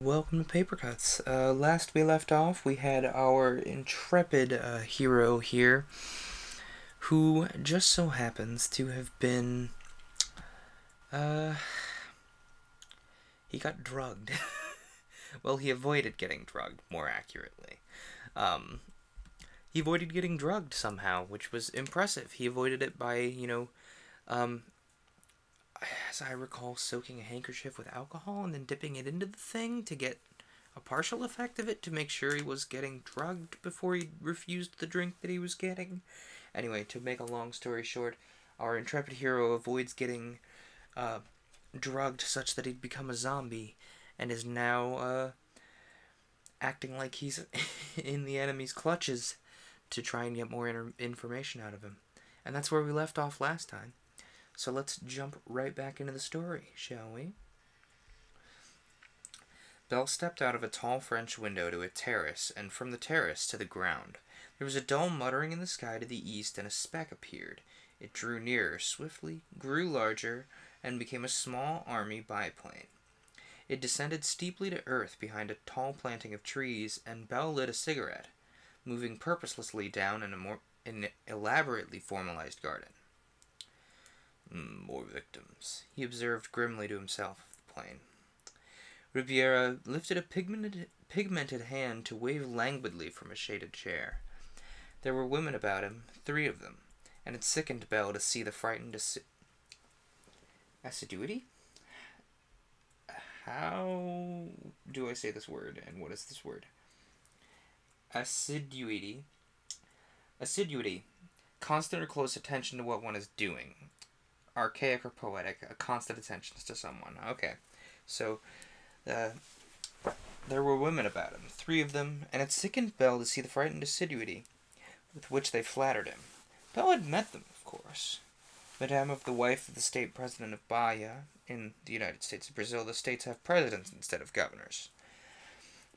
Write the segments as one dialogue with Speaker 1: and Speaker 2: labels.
Speaker 1: Welcome to Paper Cuts. Last we left off, we had our intrepid hero here, who just so happens to have been, he got drugged. Well, he avoided getting drugged, more accurately. He avoided getting drugged somehow, which was impressive. He avoided it by, as I recall, soaking a handkerchief with alcohol and then dipping it into the thing to get a partial effect of it to make sure he was getting drugged before he refused the drink that he was getting. Anyway, to make a long story short, our intrepid hero avoids getting drugged such that he'd become a zombie and is now acting like he's in the enemy's clutches to try and get more information out of him. And that's where we left off last time. So let's jump right back into the story, shall we? Belle stepped out of a tall French window to a terrace, and from the terrace to the ground. There was a dull muttering in the sky to the east, and a speck appeared. It drew nearer swiftly, grew larger, and became a small army biplane. It descended steeply to earth behind a tall planting of trees, and Belle lit a cigarette, moving purposelessly down an elaborately formalized garden. More victims, he observed grimly to himself of the plane. Riviera lifted a pigmented hand to wave languidly from a shaded chair. There were women about him, 3 of them, and it sickened Belle to see the frightened assiduity? How do I say this word, and what is this word? Assiduity. Constant or close attention to what one is doing. Archaic or poetic, a constant attention to someone. Okay, so there were women about him, 3 of them, and it sickened Belle to see the frightened assiduity with which they flattered him. Belle had met them, of course. Madame of the wife of the state president of Bahia, in the United States of Brazil, the states have presidents instead of governors.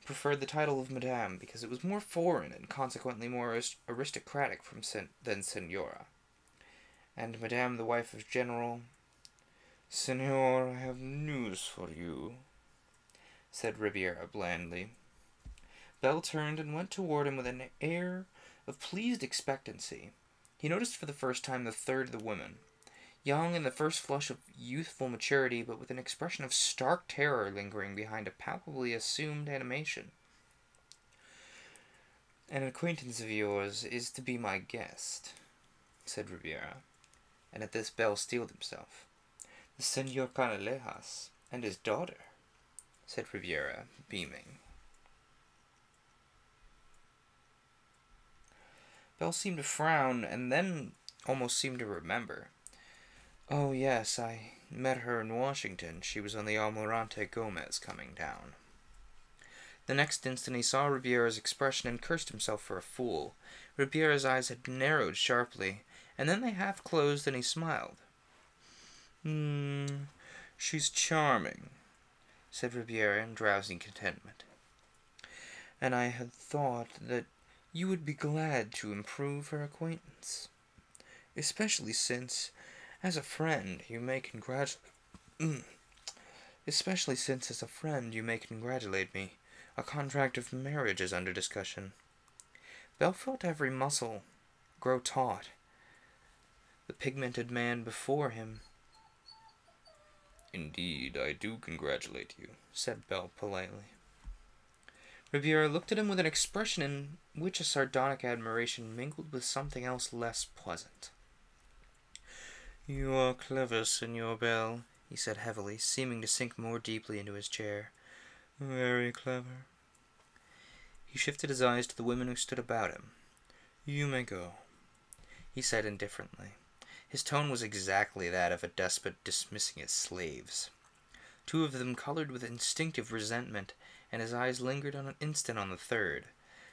Speaker 1: Preferred the title of Madame because it was more foreign and consequently more aristocratic than Senora. And Madame, the wife of General... "Senor, I have news for you," said Riviera blandly. Belle turned and went toward him with an air of pleased expectancy. He noticed for the first time the third of the women, young in the first flush of youthful maturity, but with an expression of stark terror lingering behind a palpably assumed animation. "An acquaintance of yours is to be my guest," said Riviera. And at this Belle steeled himself. "The Senor Canalejas and his daughter," said Riviera, beaming. Belle seemed to frown, and then almost seemed to remember. "Oh, yes, I met her in Washington. She was on the Almirante Gomez coming down." The next instant he saw Riviera's expression and cursed himself for a fool. Riviera's eyes had narrowed sharply, and then they half closed, and he smiled. She's charming," said Riviera in drowsy contentment. "And I had thought that you would be glad to improve her acquaintance. Especially since, as a friend, you may congratulate me. A contract of marriage is under discussion." Belle felt every muscle grow taut. The pigmented man before him. "Indeed, I do congratulate you," said Belle politely. Riviera looked at him with an expression in which a sardonic admiration mingled with something else less pleasant. "You are clever, Senor Belle," he said heavily, seeming to sink more deeply into his chair. "Very clever." He shifted his eyes to the women who stood about him. "You may go," he said indifferently. His tone was exactly that of a despot dismissing his slaves. 2 of them colored with instinctive resentment, and his eyes lingered on an instant on the third.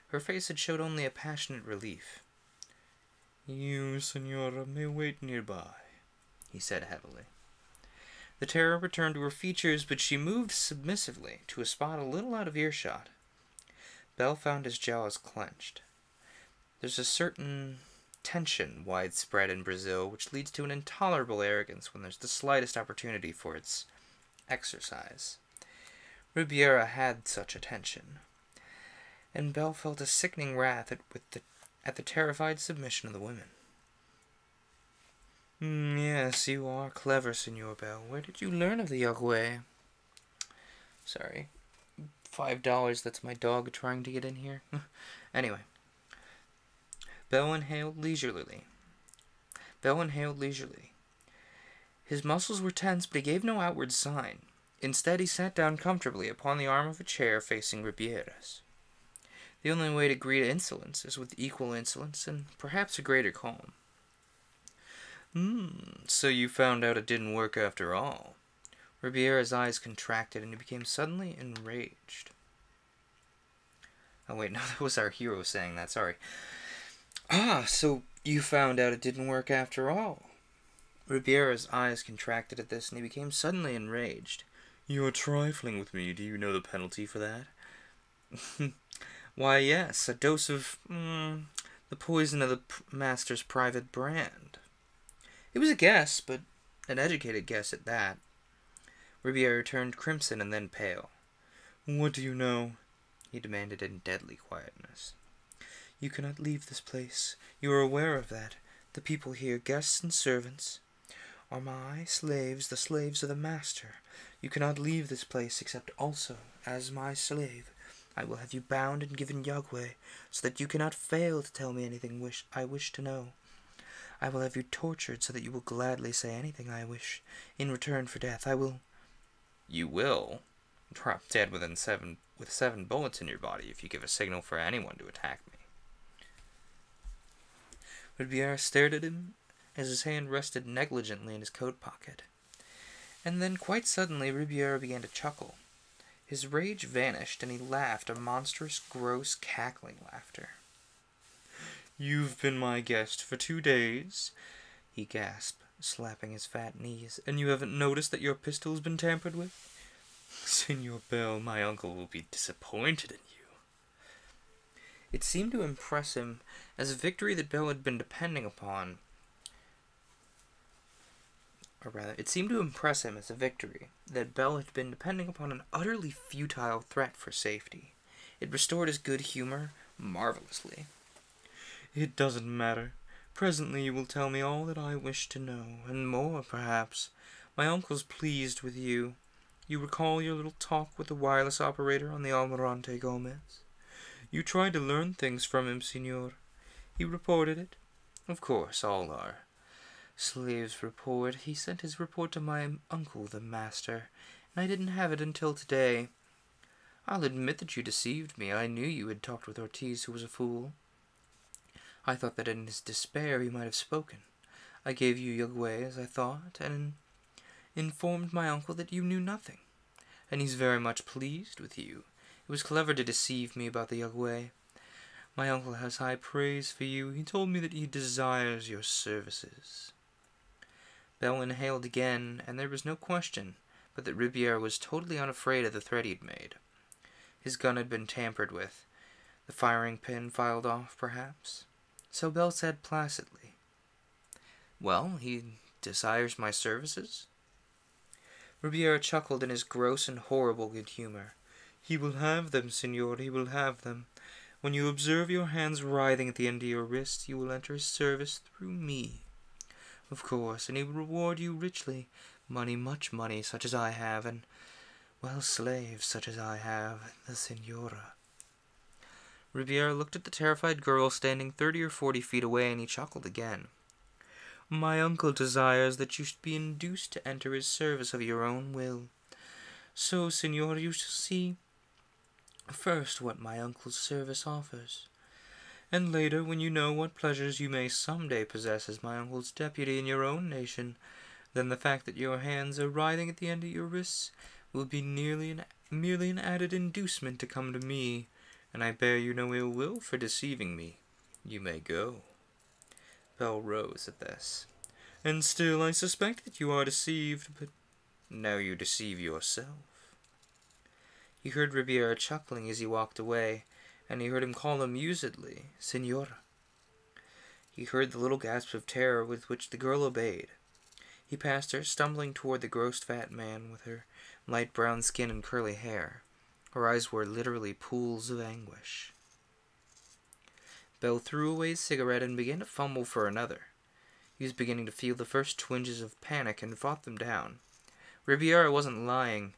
Speaker 1: Her face had showed only a passionate relief. "You, Senora, may wait nearby," he said heavily. The terror returned to her features, but she moved submissively to a spot a little out of earshot. Belle found his jaws clenched. There's a certain tension widespread in Brazil which leads to an intolerable arrogance when there's the slightest opportunity for its exercise. Ribiera had such attention, and Belle felt a sickening wrath at the terrified submission of the women. Yes, you are clever, Senor Belle. Where did you learn of the Yagüe? Sorry. $5, that's my dog trying to get in here. Anyway. Belle inhaled leisurely. His muscles were tense, but he gave no outward sign. Instead, he sat down comfortably upon the arm of a chair facing Ribiera's. The only way to greet insolence is with equal insolence and perhaps a greater calm. So you found out it didn't work after all. Ribiera's eyes contracted and he became suddenly enraged. Oh wait, no, that was our hero saying that, sorry. So you found out it didn't work after all. Ribiera's eyes contracted at this and he became suddenly enraged. You're trifling with me. Do you know the penalty for that? Why, yes, a dose of, the poison of the master's private brand. It was a guess, but an educated guess at that. Ribiera turned crimson and then pale. What do you know? He demanded in deadly quietness. You cannot leave this place. You are aware of that. The people here, guests and servants, are my slaves, the slaves of the master. You cannot leave this place except also as my slave. I will have you bound and given Yagüe, so that you cannot fail to tell me anything I wish to know. I will have you tortured so that you will gladly say anything I wish. In return for death, I will... You will drop dead with 7 bullets in your body if you give a signal for anyone to attack me. Ribiera stared at him as his hand rested negligently in his coat pocket. And then, quite suddenly, Ribiera began to chuckle. His rage vanished, and he laughed, a monstrous, gross, cackling laughter. You've been my guest for 2 days, he gasped, slapping his fat knees, and you haven't noticed that your pistol's been tampered with? Senor Belle, my uncle will be disappointed in you. It seemed to impress him as a victory that Belle had been depending upon. Or rather, it seemed to impress him as a victory that Belle had been depending upon an utterly futile threat for safety. It restored his good humor marvelously. It doesn't matter. Presently you will tell me all that I wish to know, and more, perhaps. My uncle's pleased with you. You recall your little talk with the wireless operator on the Almirante Gomez? You tried to learn things from him, senor. He reported it. Of course, all our slaves report. He sent his report to my uncle, the master, and I didn't have it until today. I'll admit that you deceived me. I knew you had talked with Ortiz, who was a fool. I thought that in his despair he might have spoken. I gave you Yagüe, as I thought, and informed my uncle that you knew nothing. And he's very much pleased with you. It was clever to deceive me about the Yagüe. My uncle has high praise for you. He told me that he desires your services. Belle inhaled again, and there was no question but that Ribiera was totally unafraid of the threat he'd made. His gun had been tampered with. The firing pin filed off, perhaps. So Belle said placidly, Well, he desires my services? Ribiera chuckled in his gross and horrible good humor. He will have them, senor, he will have them. When you observe your hands writhing at the end of your wrists, you will enter his service through me. Of course, and he will reward you richly. Money, much money, such as I have, and, well, slaves such as I have, the senora. Ribiera looked at the terrified girl standing 30 or 40 feet away, and he chuckled again. My uncle desires that you should be induced to enter his service of your own will. So, senor, you shall see first what my uncle's service offers, and later, when you know what pleasures you may some day possess as my uncle's deputy in your own nation, then the fact that your hands are writhing at the end of your wrists will be merely an added inducement to come to me, and I bear you no ill will for deceiving me. You may go. Belle rose at this. And still I suspect that you are deceived, but now you deceive yourself. He heard Ribiera chuckling as he walked away, and he heard him call amusedly, Senora. He heard the little gasps of terror with which the girl obeyed. He passed her, stumbling toward the gross fat man with her light brown skin and curly hair. Her eyes were literally pools of anguish. Belle threw away his cigarette and began to fumble for another. He was beginning to feel the first twinges of panic and fought them down. Riviera wasn't lying.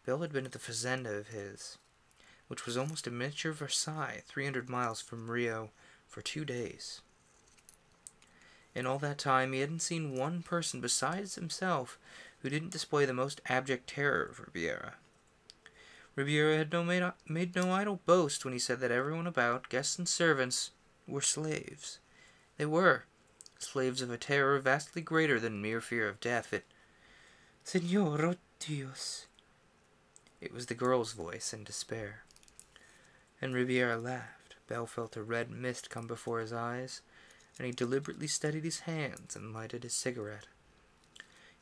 Speaker 1: Belle had been at the fazenda of his, which was almost a miniature Versailles, 300 miles from Rio, for 2 days. In all that time, he hadn't seen one person besides himself who didn't display the most abject terror of Riviera. Riviera had made no idle boast when he said that everyone about, guests and servants, were slaves. They were. Slaves of a terror vastly greater than mere fear of death. Señor, oh Dios. It was the girl's voice in despair. And Riviera laughed. Belle felt a red mist come before his eyes, and he deliberately steadied his hands and lighted his cigarette.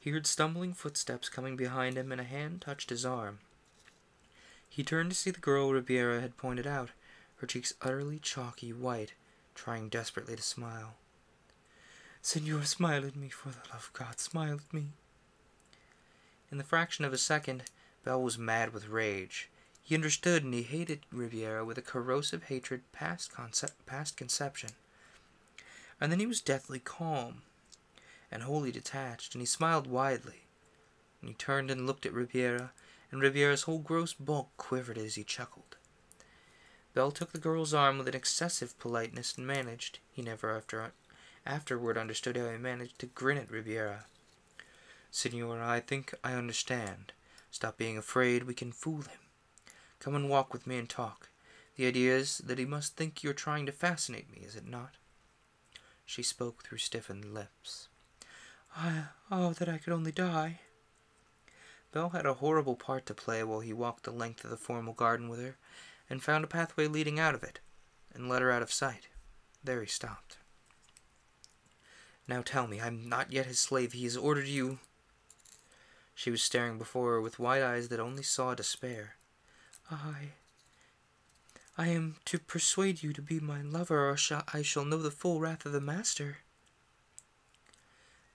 Speaker 1: He heard stumbling footsteps coming behind him, and a hand touched his arm. He turned to see the girl Riviera had pointed out, her cheeks utterly chalky white, trying desperately to smile. Señor, smile at me, for the love of God, smile at me. In the fraction of a second, Belle was mad with rage. He understood, and he hated Riviera with a corrosive hatred past conception. And then he was deathly calm and wholly detached, and he smiled widely. And he turned and looked at Riviera, and Riviera's whole gross bulk quivered as he chuckled. Belle took the girl's arm with an excessive politeness and managed, he never afterward understood how he managed, to grin at Riviera. Señor, I think I understand. Stop being afraid, we can fool him. Come and walk with me and talk. The idea is that he must think you're trying to fascinate me, is it not? She spoke through stiffened lips. Oh, that I could only die. Belle had a horrible part to play while he walked the length of the formal garden with her, and found a pathway leading out of it, and led her out of sight. There he stopped. Now tell me, I'm not yet his slave. He has ordered you... She was staring before her with wide eyes that only saw despair. I am to persuade you to be my lover, or I shall know the full wrath of the master.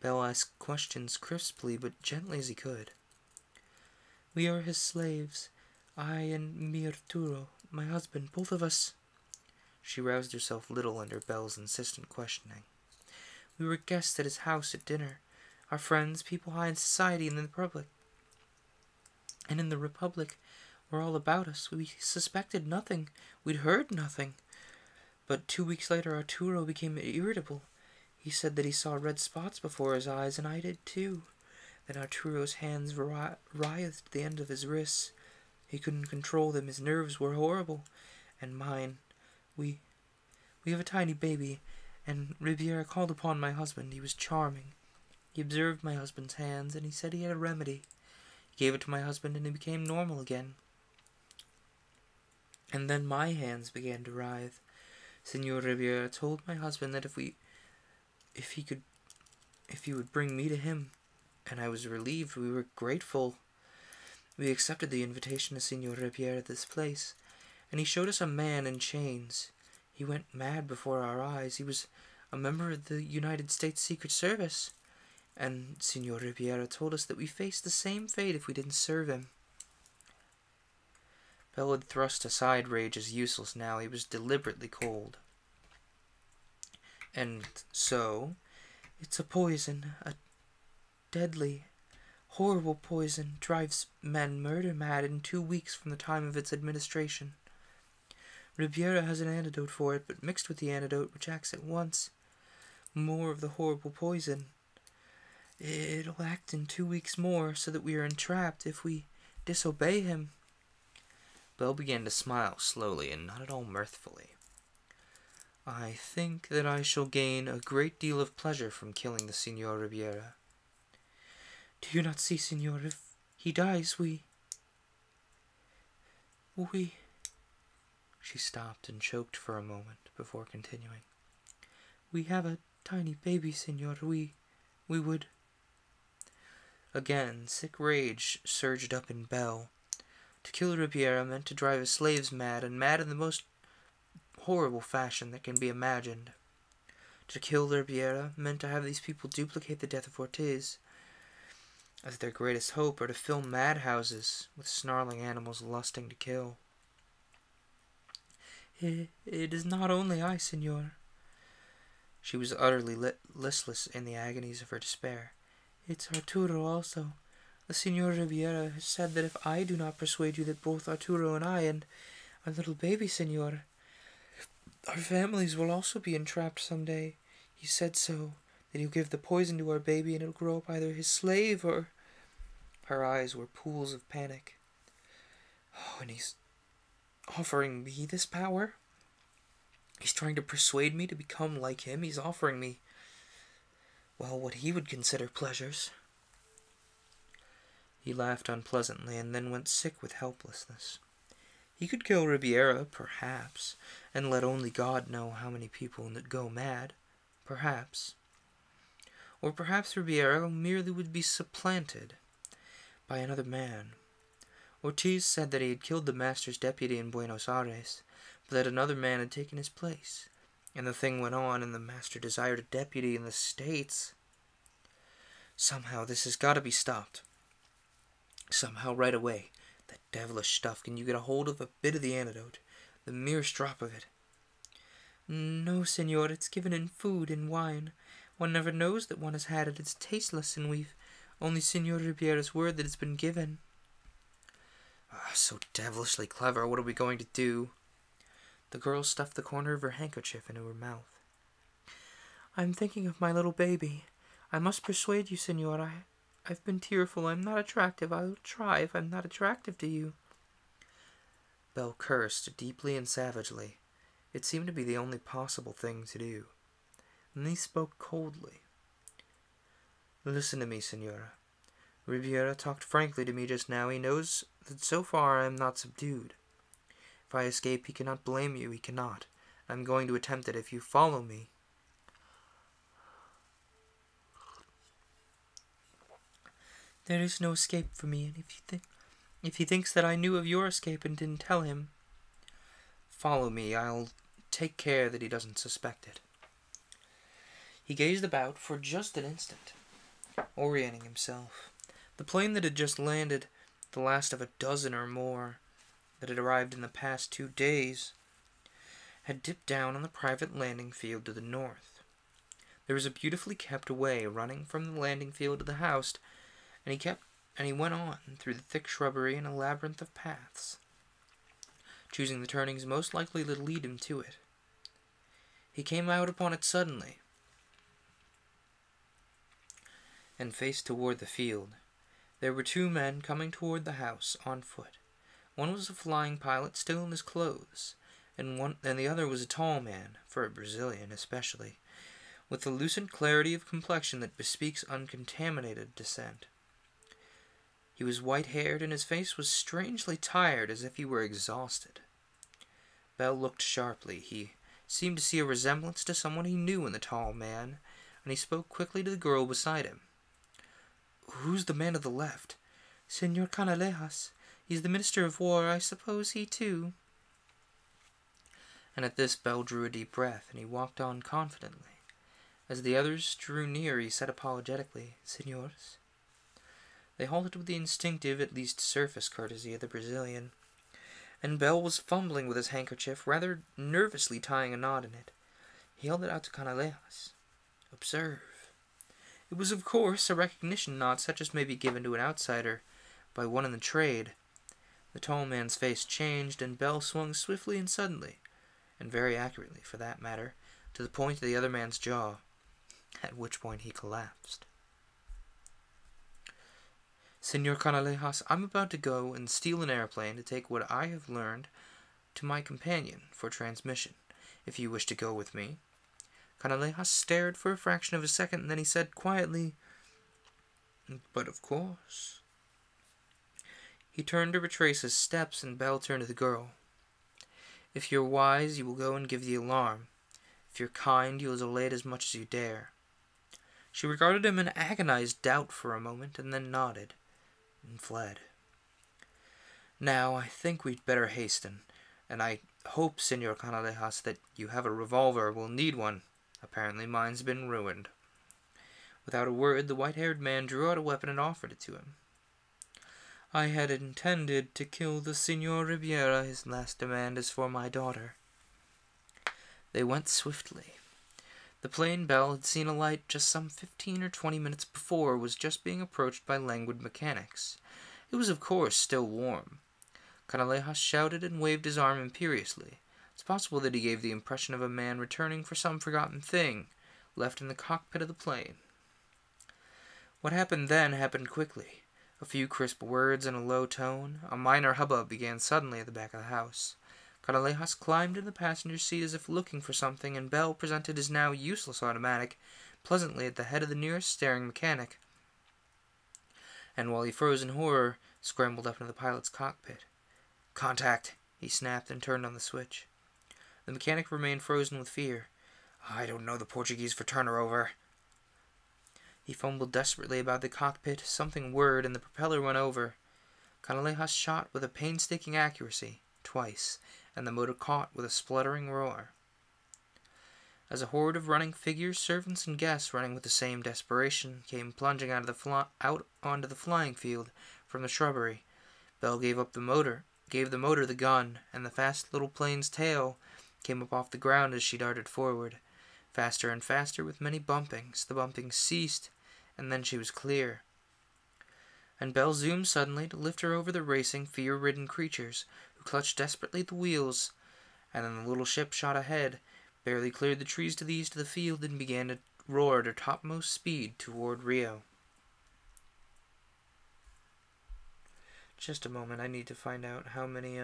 Speaker 1: Belle asked questions crisply but gently as he could. We are his slaves, I and mi Arturo, my husband, both of us. She roused herself little under Belle's insistent questioning. We were guests at his house at dinner, our friends, people high in society and in the Republic. And in the Republic were all about us. We suspected nothing. We'd heard nothing. But 2 weeks later, Arturo became irritable. He said that he saw red spots before his eyes, and I did too. Then Arturo's hands writhed at the end of his wrists. He couldn't control them. His nerves were horrible. And mine. We have a tiny baby, and Riviera called upon my husband. He was charming. He observed my husband's hands, and he said he had a remedy. He gave it to my husband, and he became normal again. And then my hands began to writhe. Señor Riviera told my husband that if he would bring me to him, and I was relieved. We were grateful. We accepted the invitation to Señor Riviera at this place, and he showed us a man in chains. He went mad before our eyes. He was a member of the United States Secret Service. And Señor Riviera told us that we faced the same fate if we didn't serve him. Belle had thrust aside rage as useless now. He was deliberately cold. And so, it's a poison, a deadly, horrible poison, drives men murder mad in 2 weeks from the time of its administration. Riviera has an antidote for it, but mixed with the antidote, which acts at once, more of the horrible poison. It'll act in 2 weeks more, so that we are entrapped if we disobey him. Belle began to smile slowly and not at all mirthfully. I think that I shall gain a great deal of pleasure from killing the Señor Riviera. Do you not see, Señor, if he dies, we... She stopped and choked for a moment before continuing. We have a tiny baby, Señor. We would... Again, sick rage surged up in Belle. To kill Riviera meant to drive his slaves mad, and mad in the most horrible fashion that can be imagined. To kill Riviera meant to have these people duplicate the death of Ortiz, as their greatest hope, or to fill madhouses with snarling animals lusting to kill. It is not only I, Senor." She was utterly listless in the agonies of her despair. "It's Arturo also. The Senor Ribiera has said that if I do not persuade you that both Arturo and I and our little baby, Senor, our families will also be entrapped some day. He said so, that he'll give the poison to our baby and it'll grow up either his slave or..." Her eyes were pools of panic. "Oh, and he's offering me this power? He's trying to persuade me to become like him. He's offering me, well, what he would consider pleasures." He laughed unpleasantly and then went sick with helplessness. He could kill Ribiera, perhaps, and let only God know how many people would go mad, perhaps. Or perhaps Ribiera merely would be supplanted by another man. Ortiz said that he had killed the master's deputy in Buenos Aires, but that another man had taken his place, and the thing went on, and the master desired a deputy in the States. Somehow this has got to be stopped. Somehow, right away. That devilish stuff, can you get a hold of a bit of the antidote? The merest drop of it? "No, Senor, it's given in food and wine. One never knows that one has had it. It's tasteless, and we've only Senor Ribiera's word that it's been given." So devilishly clever. What are we going to do?" The girl stuffed the corner of her handkerchief into her mouth. "I'm thinking of my little baby. I must persuade you, Senor. I've been tearful. I'm not attractive. I'll try if I'm not attractive to you." Belle cursed deeply and savagely. It seemed to be the only possible thing to do. And he spoke coldly. "Listen to me, Senora. Ribiera talked frankly to me just now. He knows that so far I am not subdued. If I escape, he cannot blame you. He cannot. I'm going to attempt it. If you follow me..." "There is no escape for me, and if he thinks that I knew of your escape and didn't tell him..." "Follow me. I'll take care that he doesn't suspect it." He gazed about for just an instant, orienting himself. The plane that had just landed, the last of a dozen or more that had arrived in the past 2 days, had dipped down on the private landing field to the north. There was a beautifully kept way running from the landing field to the house, and he went on through the thick shrubbery in a labyrinth of paths, choosing the turnings most likely to lead him to it. He came out upon it suddenly, and faced toward the field. There were 2 men coming toward the house on foot. One was a flying pilot, still in his clothes, and the other was a tall man, for a Brazilian especially, with the lucent clarity of complexion that bespeaks uncontaminated descent. He was white-haired, and his face was strangely tired, as if he were exhausted. Belle looked sharply. He seemed to see a resemblance to someone he knew in the tall man, and he spoke quickly to the girl beside him. "Who's the man to the left?" "Senor Canalejas. He's the Minister of War. I suppose he, too..." And at this Belle drew a deep breath, and he walked on confidently. As the others drew near, he said apologetically, "Senors." They halted with the instinctive, at least surface courtesy of the Brazilian, and Belle was fumbling with his handkerchief, rather nervously tying a knot in it. He held it out to Canalejas. "Observe." It was, of course, a recognition knot such as may be given to an outsider by one in the trade. The tall man's face changed, and Belle swung swiftly and suddenly, and very accurately, for that matter, to the point of the other man's jaw, at which point he collapsed. "Senor Canalejas, I'm about to go and steal an airplane to take what I have learned to my companion for transmission, if you wish to go with me." Canalejas stared for a fraction of a second, and then he said quietly, "But of course." He turned to retrace his steps, and Belle turned to the girl. "If you're wise, you will go and give the alarm. If you're kind, you will delay it as much as you dare." She regarded him in agonized doubt for a moment, and then nodded, and fled. "Now, I think we'd better hasten, and I hope, Senor Canalejas, that you have a revolver. We'll need one. Apparently mine's been ruined." Without a word, the white-haired man drew out a weapon and offered it to him. "I had intended to kill the Senor Ribiera. His last demand is for my daughter." They went swiftly. The plane Belle had seen alight just some 15 or 20 minutes before was just being approached by languid mechanics. It was, of course, still warm. Canalejas shouted and waved his arm imperiously. It's possible that he gave the impression of a man returning for some forgotten thing left in the cockpit of the plane. What happened then happened quickly. A few crisp words in a low tone. A minor hubbub began suddenly at the back of the house. Canalejas climbed into the passenger seat as if looking for something, and Bell presented his now useless automatic pleasantly at the head of the nearest staring mechanic, and while he froze in horror, scrambled up into the pilot's cockpit. "Contact," he snapped and turned on the switch. The mechanic remained frozen with fear. "I don't know the Portuguese for turn her over." He fumbled desperately about the cockpit. Something whirred, and the propeller went over. Canalejas shot with a painstaking accuracy, twice, and the motor caught with a spluttering roar. As a horde of running figures, servants and guests running with the same desperation, came plunging out onto the flying field from the shrubbery, Bell gave the motor the gun, and the fast little plane's tail came up off the ground as she darted forward, faster and faster with many bumpings. The bumpings ceased, and then she was clear. And Bell zoomed suddenly to lift her over the racing, fear-ridden creatures, who clutched desperately at the wheels, and then the little ship shot ahead, barely cleared the trees to the east of the field, and began to roar at her topmost speed toward Rio. Just a moment, I need to find out how many,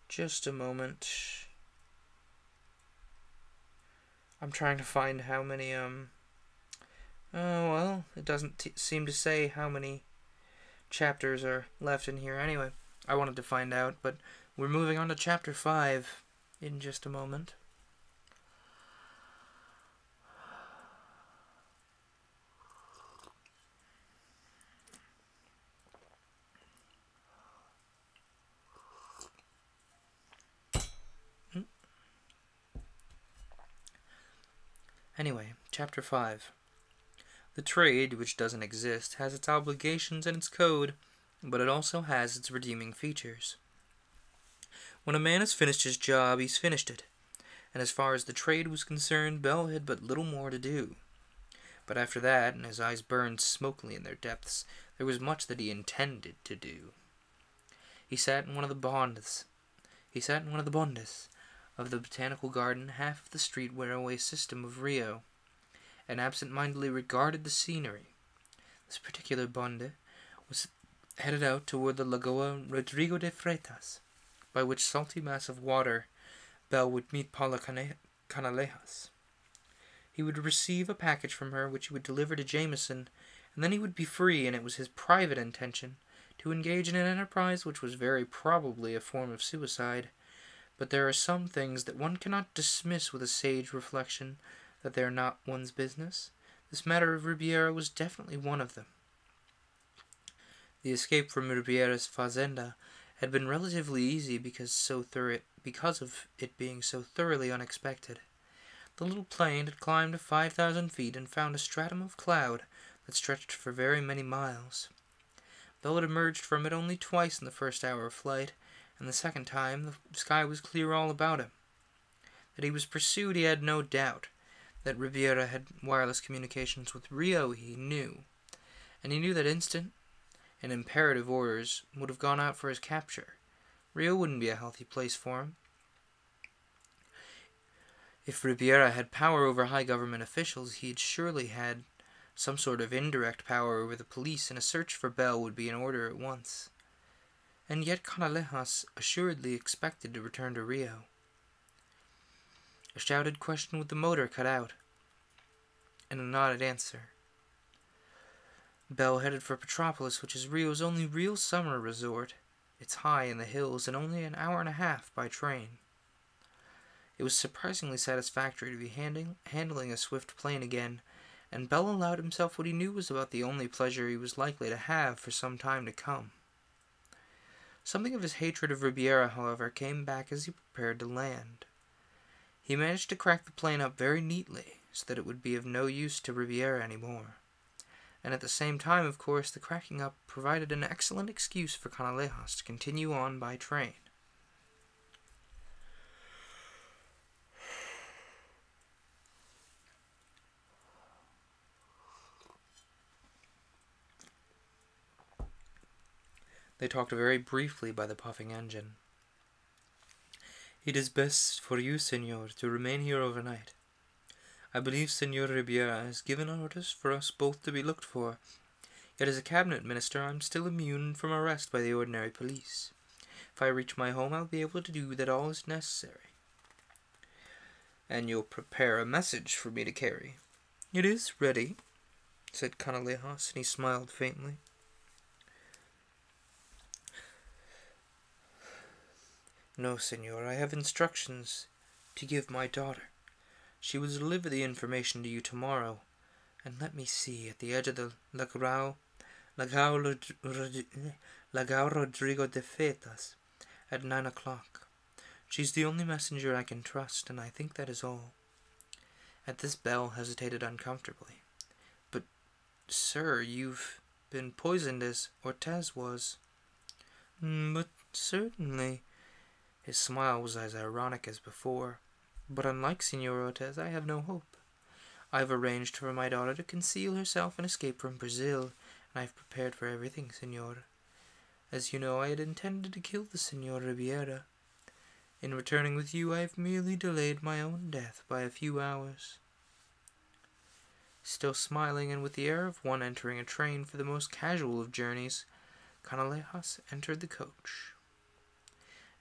Speaker 1: just a moment. I'm trying to find how many, oh, well, it doesn't seem to say how many chapters are left in here. Anyway, I wanted to find out, but we're moving on to chapter 5 in just a moment. Anyway, chapter 5. The trade, which doesn't exist, has its obligations and its code, but it also has its redeeming features. When a man has finished his job, he's finished it, and as far as the trade was concerned, Bell had but little more to do. But after that, and his eyes burned smokily in their depths, there was much that he intended to do. He sat in one of the bondes of the botanical garden, half of the street railway system of Rio, and absent-mindedly regarded the scenery. This particular bonde was headed out toward the Lagoa Rodrigo de Freitas, by which salty mass of water Bell would meet Paula Canalejas. He would receive a package from her, which he would deliver to Jameson, and then he would be free, and it was his private intention to engage in an enterprise which was very probably a form of suicide. But there are some things that one cannot dismiss with a sage reflection that they are not one's business. This matter of Ribeira was definitely one of them. The escape from Ribeira's fazenda had been relatively easy because of it being so thoroughly unexpected. The little plane had climbed to 5,000 feet and found a stratum of cloud that stretched for very many miles. Bell had emerged from it only twice in the first hour of flight, and the second time the sky was clear all about him. That he was pursued he had no doubt. That Ribeira had wireless communications with Rio he knew, and he knew that instant and imperative orders would have gone out for his capture. Rio wouldn't be a healthy place for him. If Ribeira had power over high government officials, he had surely had some sort of indirect power over the police, and a search for Bell would be in order at once. And yet Canalejas assuredly expected to return to Rio. A shouted question with the motor cut out, and a nodded answer. Bell headed for Petropolis, which is Rio's only real summer resort. It's high in the hills and only an hour and a half by train. It was surprisingly satisfactory to be handling a swift plane again, and Bell allowed himself what he knew was about the only pleasure he was likely to have for some time to come. Something of his hatred of Ribeira, however, came back as he prepared to land. He managed to crack the plane up very neatly, realized that it would be of no use to Riviera anymore. And at the same time, of course, the cracking up provided an excellent excuse for Canalejas to continue on by train. They talked very briefly by the puffing engine. "It is best for you, senor, to remain here overnight. I believe Senor Ribiera has given orders for us both to be looked for. Yet as a cabinet minister, I'm still immune from arrest by the ordinary police. If I reach my home, I'll be able to do that all is necessary." "And you'll prepare a message for me to carry?" "It is ready," said Canalejas, and he smiled faintly. "No, senor, I have instructions to give my daughter. She will deliver the information to you tomorrow. And let me see, at the edge of the Lagao Rodrigo de Fetas, at 9 o'clock. She's the only messenger I can trust, and I think that is all." At this Belle hesitated uncomfortably. "But, sir, you've been poisoned as Ortez was." "But certainly." His smile was as ironic as before. "But unlike Senor Ortez, I have no hope. I have arranged for my daughter to conceal herself and escape from Brazil, and I have prepared for everything, senor. As you know, I had intended to kill the Senor Ribiera. In returning with you, I have merely delayed my own death by a few hours." Still smiling, and with the air of one entering a train for the most casual of journeys, Canalejas entered the coach.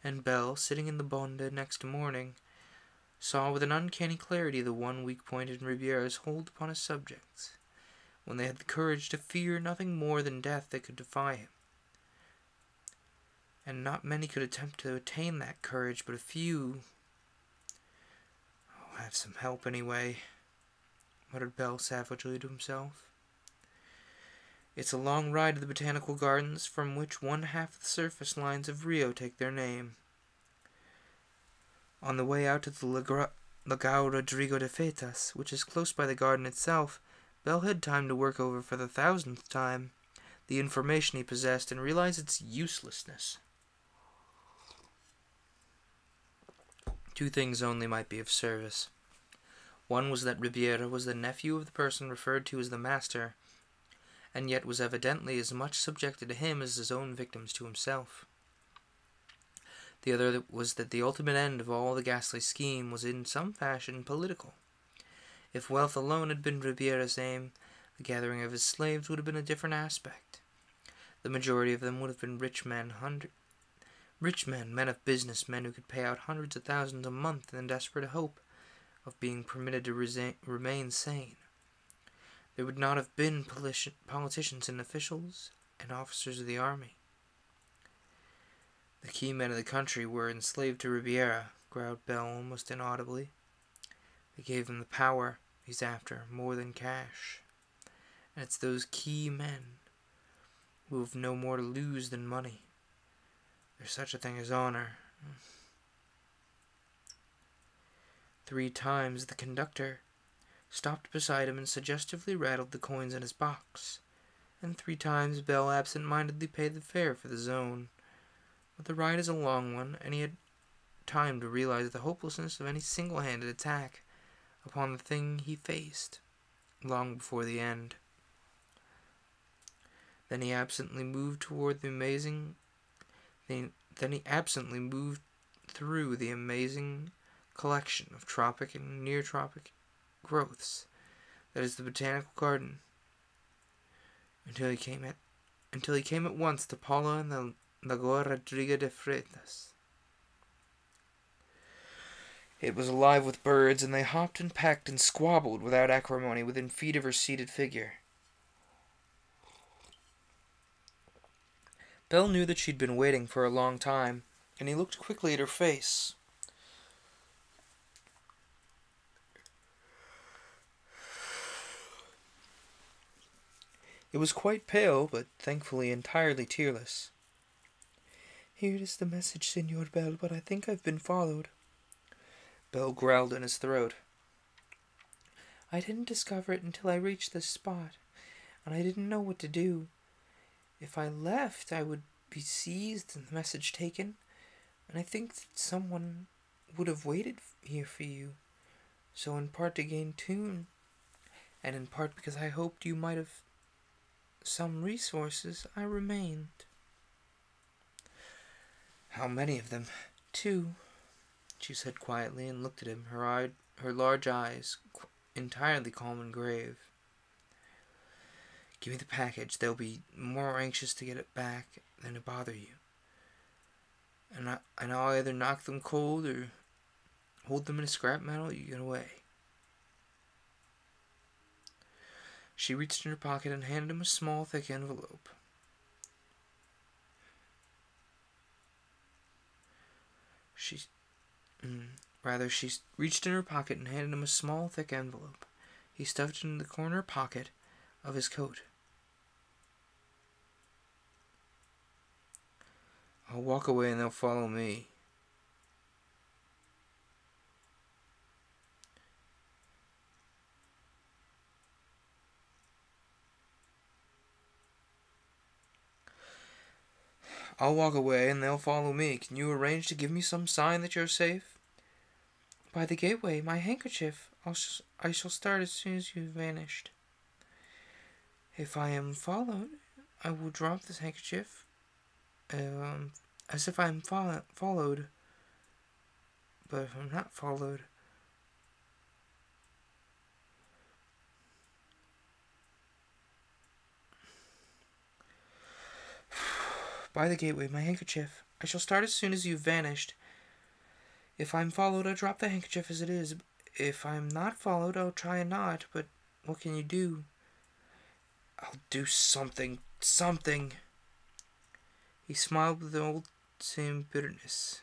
Speaker 1: And Belle, sitting in the bonde next morning, saw with an uncanny clarity the one weak point in Ribiera's hold upon his subjects. When they had the courage to fear nothing more than death, they could defy him. And not many could attempt to attain that courage, but a few. "I'll have some help anyway," muttered Belle savagely to himself. "It's a long ride to the botanical gardens, from which one half the surface lines of Rio take their name. On the way out to the Lagao Rodrigo de Fetas, which is close by the garden itself, Belle had time to work over for the 1000th time the information he possessed and realize its uselessness. 2 things only might be of service. One was that Ribiera was the nephew of the person referred to as the Master, and yet was evidently as much subjected to him as his own victims to himself. The other was that the ultimate end of all the ghastly scheme was in some fashion political. If wealth alone had been Ribiera's aim, the gathering of his slaves would have been a different aspect. The majority of them would have been rich men, men of business, men who could pay out hundreds of thousands a month in the desperate hope of being permitted to remain sane. There would not have been politicians and officials and officers of the army. "The key men of the country were enslaved to Ribiera," growled Bell almost inaudibly. "They gave him the power he's after, more than cash. And it's those key men who have no more to lose than money. There's such a thing as honor." 3 times the conductor stopped beside him and suggestively rattled the coins in his box, and 3 times Bell absent-mindedly paid the fare for the zone. But the ride is a long one, and he had time to realize the hopelessness of any single-handed attack upon the thing he faced, long before the end. Then he absently moved through the amazing collection of tropic and near-tropic growths that is the botanical garden, until he came at once to Paula and the Lagoa Rodrigo de Freitas. It was alive with birds, and they hopped and pecked and squabbled without acrimony within feet of her seated figure. Belle knew that she'd been waiting for a long time, and he looked quickly at her face. It was quite pale, but thankfully entirely tearless. "Here is the message, Senor Bell, but I think I've been followed." Bell growled in his throat. I didn't discover it until I reached this spot, and I didn't know what to do. If I left, I would be seized and the message taken, and I think that someone would have waited here for you. So in part to gain tune, and in part because I hoped you might have some resources, I remained. How many of them? 2, she said quietly, and looked at him, her large eyes entirely calm and grave. Give me the package. They'll be more anxious to get it back than to bother you. And I'll either knock them cold or hold them in a scrap metal you get away. She reached in her pocket and handed him a small, thick envelope. She reached in her pocket and handed him a small, thick envelope. He stuffed it in the corner pocket of his coat. I'll walk away and they'll follow me. I'll walk away and they'll follow me. Can you arrange to give me some sign that you're safe? By the gateway, my handkerchief. I shall start as soon as you've vanished. If I am followed, I will drop this handkerchief, as if I am followed. But if I'm not followed, by the gateway, my handkerchief. I shall start as soon as you've vanished. If I'm followed, I'll drop the handkerchief as it is. If I'm not followed, I'll try and not. But what can you do? I'll do something. Something. He smiled with the old same bitterness.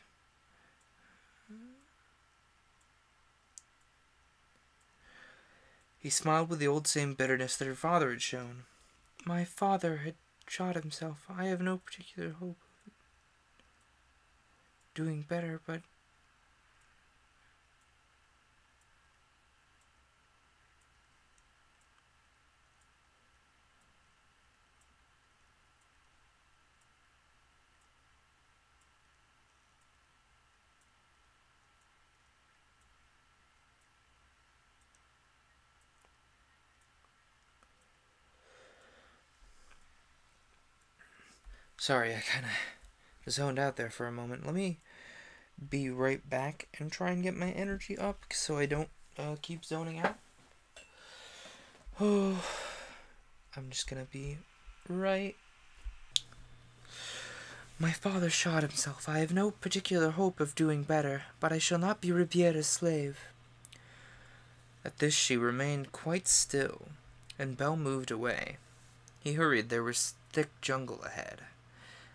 Speaker 1: That her father had shown. My father had shot himself. I have no particular hope of doing better, but sorry, I kind of zoned out there for a moment. Let me be right back and try and get my energy up so I don't keep zoning out. Oh, I'm just gonna be right. My father shot himself. I have no particular hope of doing better, but I shall not be Ribiera's slave. At this she remained quite still, and Belle moved away. He hurried. There was thick jungle ahead.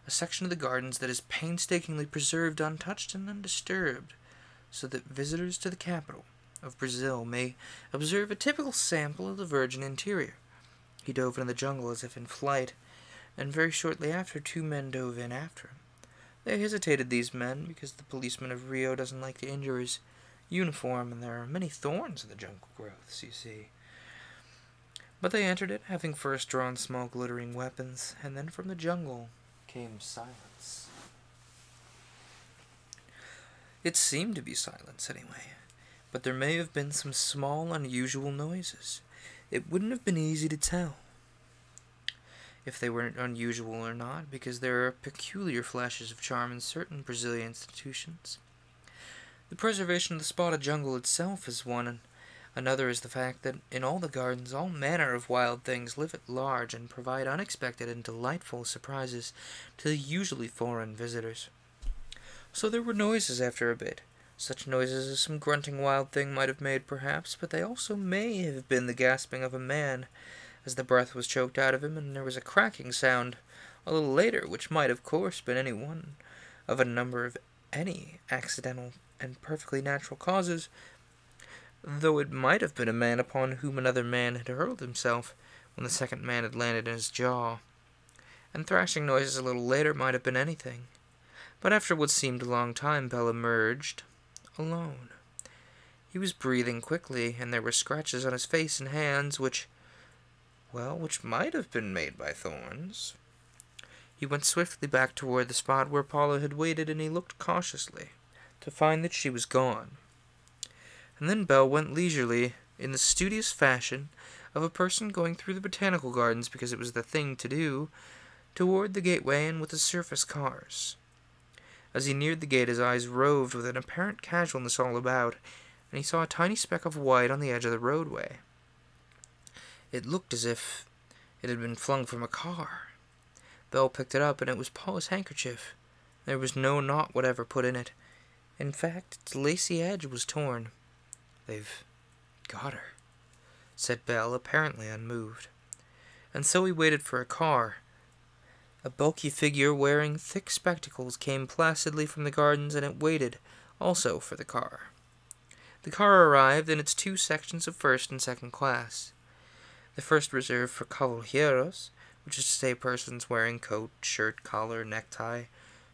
Speaker 1: A section of the gardens that is painstakingly preserved untouched and undisturbed, so that visitors to the capital of Brazil may observe a typical sample of the virgin interior. He dove into the jungle as if in flight, and very shortly after 2 men dove in after him. They hesitated, these men, because the policeman of Rio doesn't like to injure his uniform, and there are many thorns in the jungle growths, you see. But they entered it, having first drawn small glittering weapons, and then from the jungle came silence. It seemed to be silence, anyway, but there may have been some small, unusual noises. It wouldn't have been easy to tell if they were unusual or not, because there are peculiar flashes of charm in certain Brazilian institutions. The preservation of the spotted jungle itself is one, and another is the fact that in all the gardens all manner of wild things live at large and provide unexpected and delightful surprises to the usually foreign visitors. So there were noises after a bit, such noises as some grunting wild thing might have made perhaps, but they also may have been the gasping of a man as the breath was choked out of him, and there was a cracking sound a little later, which might of course been any one of a number of any accidental and perfectly natural causes, though it might have been a man upon whom another man had hurled himself when the second man had landed in his jaw. And thrashing noises a little later might have been anything. But after what seemed a long time, Belle emerged alone. He was breathing quickly, and there were scratches on his face and hands, which might have been made by thorns. He went swiftly back toward the spot where Paula had waited, and he looked cautiously, to find that she was gone. And then Belle went leisurely, in the studious fashion of a person going through the botanical gardens because it was the thing to do, toward the gateway and with the surface cars. As he neared the gate, his eyes roved with an apparent casualness all about, and he saw a tiny speck of white on the edge of the roadway. It looked as if it had been flung from a car. Belle picked it up, and it was Paula's handkerchief. There was no knot whatever put in it. In fact, its lacy edge was torn. "They've got her," said Belle, apparently unmoved. And so he waited for a car. A bulky figure wearing thick spectacles came placidly from the gardens, and it waited also for the car. The car arrived in its 2 sections of first and second class. The first reserved for caballeros, which is to say persons wearing coat, shirt, collar, necktie,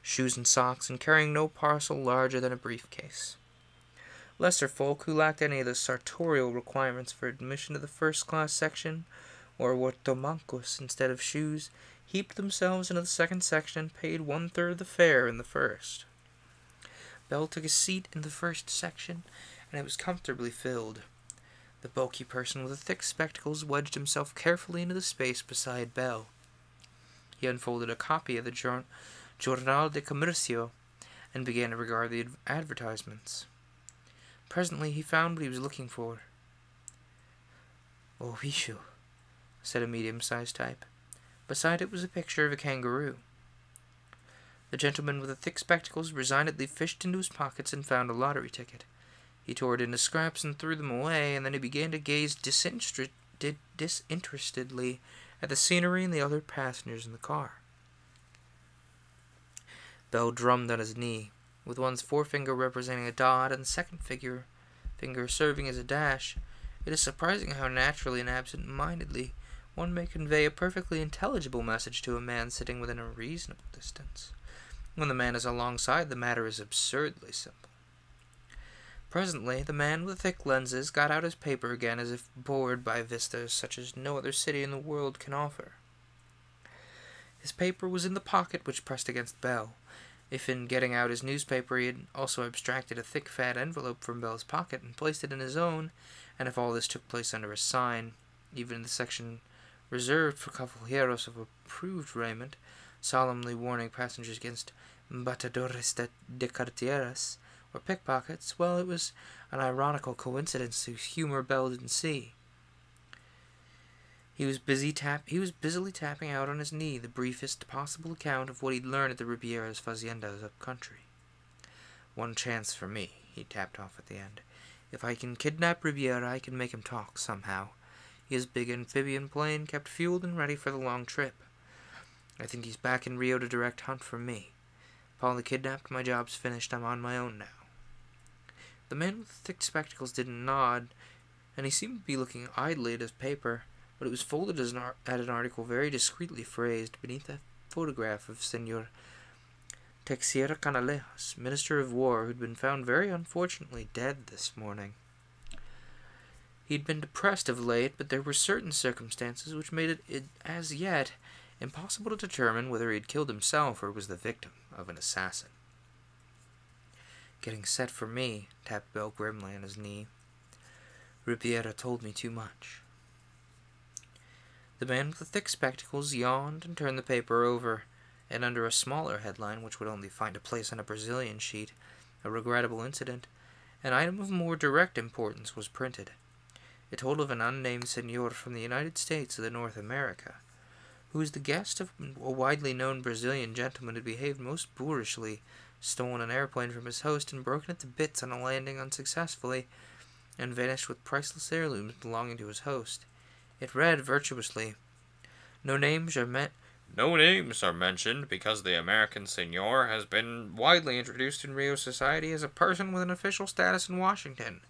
Speaker 1: shoes and socks, and carrying no parcel larger than a briefcase. Lesser folk who lacked any of the sartorial requirements for admission to the first-class section, or wore tomancos instead of shoes, heaped themselves into the second section and paid 1/3 the fare in the first. Belle took a seat in the first section, and it was comfortably filled. The bulky person with the thick spectacles wedged himself carefully into the space beside Belle. He unfolded a copy of the Jornal de Comercio and began to regard the advertisements. Presently he found what he was looking for. "Oh, bicho," said a medium-sized type. Beside it was a picture of a kangaroo. The gentleman with the thick spectacles resignedly fished into his pockets and found a lottery ticket. He tore it into scraps and threw them away, and then he began to gaze disinterestedly at the scenery and the other passengers in the car. Belle drummed on his knee, with one's forefinger representing a dot and the second finger serving as a dash. It is surprising how naturally and absent-mindedly one may convey a perfectly intelligible message to a man sitting within a reasonable distance. When the man is alongside, the matter is absurdly simple. Presently, the man with the thick lenses got out his paper again as if bored by vistas such as no other city in the world can offer. His paper was in the pocket which pressed against Belle. If in getting out his newspaper he had also abstracted a thick fat envelope from Belle's pocket and placed it in his own, and if all this took place under a sign, even in the section reserved for caballeros of approved raiment, solemnly warning passengers against batadores de carteras, or pickpockets, well, it was an ironical coincidence whose humor Belle didn't see. He was busily tapping out on his knee the briefest possible account of what he'd learned at the Ribiera's faciendas up country. "One chance for me," he tapped off at the end. "If I can kidnap Ribiera, I can make him talk somehow. His big amphibian plane kept fueled and ready for the long trip. I think he's back in Rio to direct hunt for me. Paula kidnapped, my job's finished, I'm on my own now." The man with the thick spectacles didn't nod, and he seemed to be looking idly at his paper, but it was folded at an article very discreetly phrased beneath a photograph of Senor Teixeira Canalejas, Minister of War, who'd been found very unfortunately dead this morning. He'd been depressed of late, but there were certain circumstances which made it as yet impossible to determine whether he'd killed himself or was the victim of an assassin. "Getting set for me," tapped Belle grimly on his knee. "Ribiera told me too much." The man with the thick spectacles yawned and turned the paper over, and under a smaller headline, which would only find a place on a Brazilian sheet, "A regrettable incident," an item of more direct importance was printed. It told of an unnamed senor from the United States of North America, who was the guest of a widely known Brazilian gentleman who behaved most boorishly, stolen an airplane from his host and broken it to bits on a landing unsuccessfully, and vanished with priceless heirlooms belonging to his host. It read virtuously, No names are mentioned because the American senor has been widely introduced in Rio society as a person with an official status in Washington.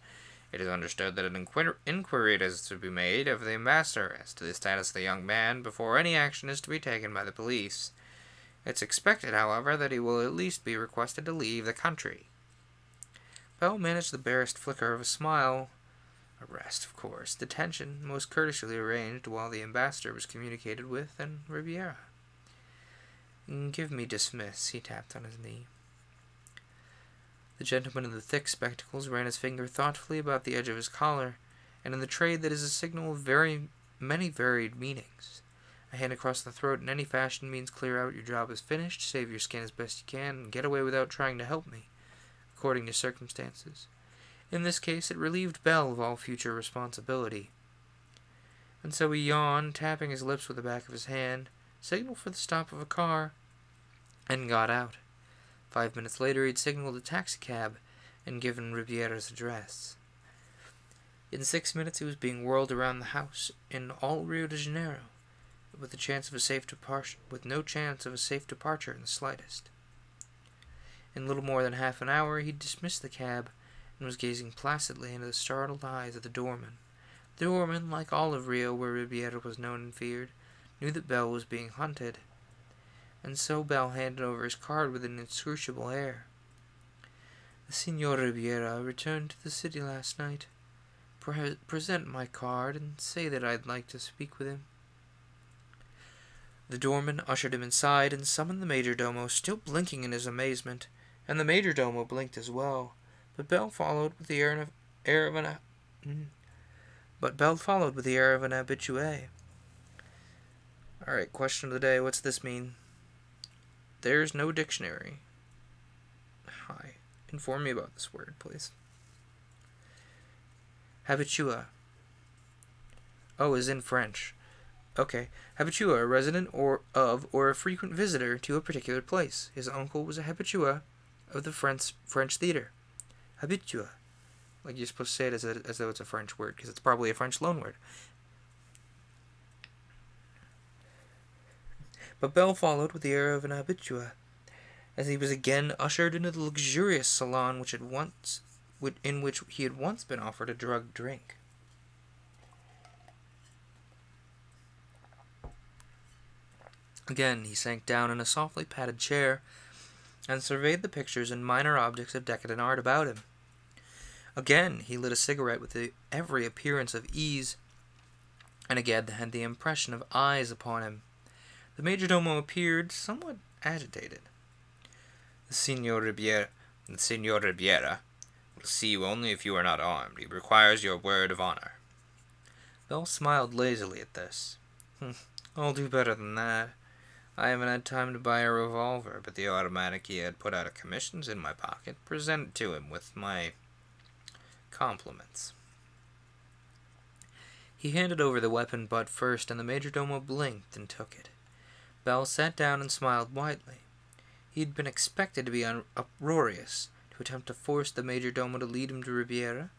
Speaker 1: It is understood that an inquiry is to be made of the ambassador as to the status of the young man before any action is to be taken by the police. It's expected, however, that he will at least be requested to leave the country." Belle managed the barest flicker of a smile. Arrest, of course. Detention, most courteously arranged while the ambassador was communicated with, and Riviera. Give me dismiss, he tapped on his knee. The gentleman in the thick spectacles ran his finger thoughtfully about the edge of his collar, and in the trade that is a signal of very many varied meanings. A hand across the throat in any fashion means clear out, your job is finished, save your skin as best you can, and get away without trying to help me, according to circumstances. In this case, it relieved Belle of all future responsibility. And so he yawned, tapping his lips with the back of his hand, signaled for the stop of a car, and got out. 5 minutes later, he'd signaled a taxicab and given Riviera's address. In 6 minutes, he was being whirled around the house in all Rio de Janeiro, with no chance of a safe departure in the slightest. In little more than half an hour, he'd dismissed the cab and was gazing placidly into the startled eyes of the doorman. The doorman, like all of Rio where Riviera was known and feared, knew that Belle was being hunted, and so Belle handed over his card with an inscrutable air. The Signor Riviera returned to the city last night. Present my card and say that I'd like to speak with him. The doorman ushered him inside and summoned the majordomo, still blinking in his amazement, and the majordomo blinked as well. But Belle followed with the air of an habitué. Alright, question of the day. What's this mean? There's no dictionary. Hi. Inform me about this word, please. Habitua. Oh, is in French. Okay. Habitua, a resident or a frequent visitor to a particular place. His uncle was a habitua of the French theater. Habitua. Like you're supposed to say it as though it's a French word, because it's probably a French loanword. But Belle followed with the air of an habitua, as he was again ushered into the luxurious salon in which he had once been offered a drugged drink. Again he sank down in a softly padded chair and surveyed the pictures and minor objects of decadent art about him. Again he lit a cigarette with every appearance of ease, and again had the impression of eyes upon him. The majordomo appeared somewhat agitated. The Signor Riviera will see you only if you are not armed. He requires your word of honor. Belle smiled lazily at this. I'll do better than that. I haven't had time to buy a revolver, but the automatic he had put out of commission's in my pocket. Present it to him with my compliments. He handed over the weapon butt first, and the majordomo blinked and took it. Belle sat down and smiled widely. He had been expected to be uproarious, to attempt to force the majordomo to lead him to Riviera,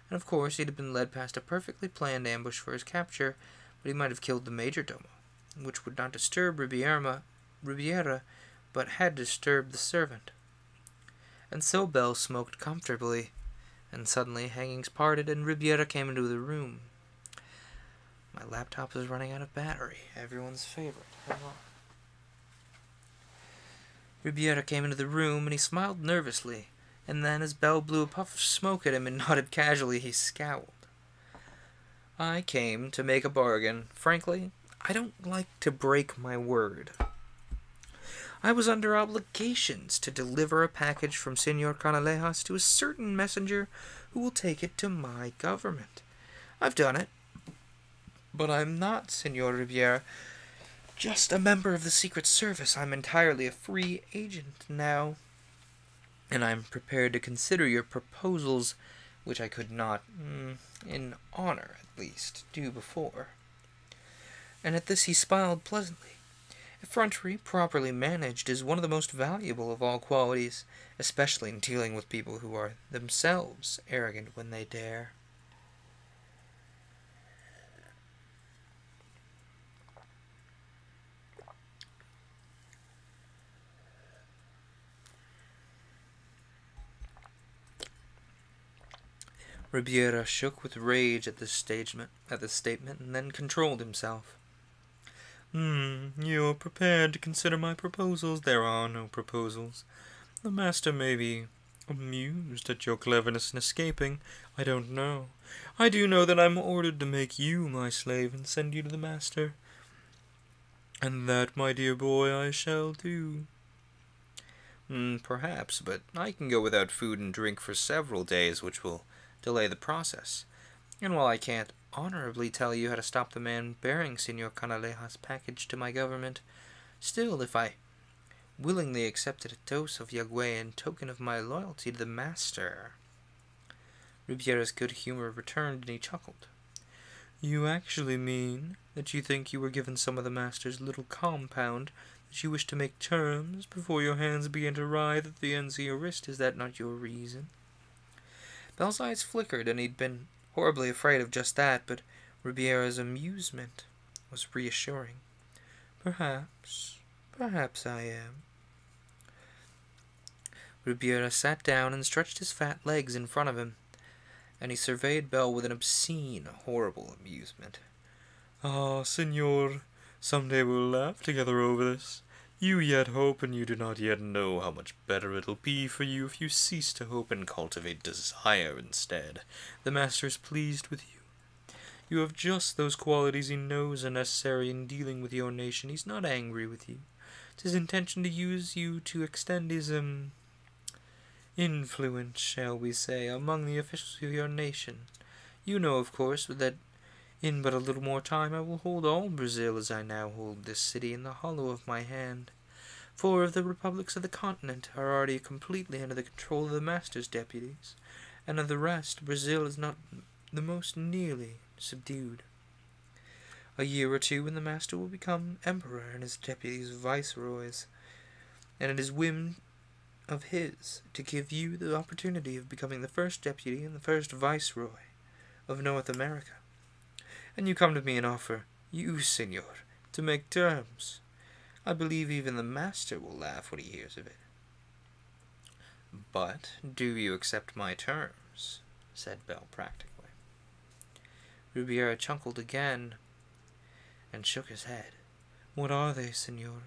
Speaker 1: and of course he had been led past a perfectly planned ambush for his capture, but he might have killed the majordomo, which would not disturb Riviera, but had disturbed the servant. And so Belle smoked comfortably, and suddenly hangings parted and Riviera came into the room. My laptop is running out of battery. Everyone's favorite. Hang on. Riviera came into the room, and he smiled nervously, and then as Belle blew a puff of smoke at him and nodded casually, he scowled. I came to make a bargain. Frankly, I don't like to break my word. I was under obligations to deliver a package from Senor Canalejas to a certain messenger who will take it to my government. I've done it, but I'm not Senor Riviera, just a member of the Secret Service. I'm entirely a free agent now, and I'm prepared to consider your proposals, which I could not, in honor at least, do before. And at this he smiled pleasantly. Effrontery, properly managed, is one of the most valuable of all qualities, especially in dealing with people who are themselves arrogant when they dare. Riviera shook with rage at this statement, and then controlled himself. You are prepared to consider my proposals? There are no proposals. The master may be
Speaker 2: Amused at your cleverness in escaping? I don't know. I do know that I'm ordered to make you my slave and send you to the master. And that, my dear boy, I shall do.
Speaker 1: Perhaps, but I can go without food and drink for several days, which will delay the process. And while I can't honorably tell you how to stop the man bearing Senor Canalejas' package to my government, still, if I willingly accepted a dose of Yagüe in token of my loyalty to the master. Ribiera's good humor returned, and he chuckled.
Speaker 2: You actually mean that you think you were given some of the master's little compound, that you wish to make terms before your hands begin to writhe at the ends of your wrist? Is that not your reason?
Speaker 1: Bell's eyes flickered, and he'd been horribly afraid of just that, but Ribiera's amusement was reassuring.
Speaker 2: Perhaps I am.
Speaker 1: Ribiera sat down and stretched his fat legs in front of him, and he surveyed Bell with an obscene, horrible amusement.
Speaker 2: Ah, senor, someday we'll laugh together over this. You yet hope, and you do not yet know how much better it'll be for you if you cease to hope and cultivate desire instead. The master is pleased with you. You have just those qualities he knows are necessary in dealing with your nation. He's not angry with you. It's his intention to use you to extend his, influence, shall we say, among the officials of your nation. You know, of course, that in but a little more time I will hold all Brazil as I now hold this city in the hollow of my hand. 4 of the republics of the continent are already completely under the control of the master's deputies, and of the rest, Brazil is not the most nearly subdued. A year or two, and the master will become emperor, and his deputies viceroys, and it is whim of his to give you the opportunity of becoming the first deputy and the first viceroy of North America. And you come to me and offer, you, senor, to make terms. I believe even the master will laugh when he hears of it.
Speaker 1: But do you accept my terms? Said Bell practically.
Speaker 2: Ribiera chuckled again and shook his head. What are they, senor?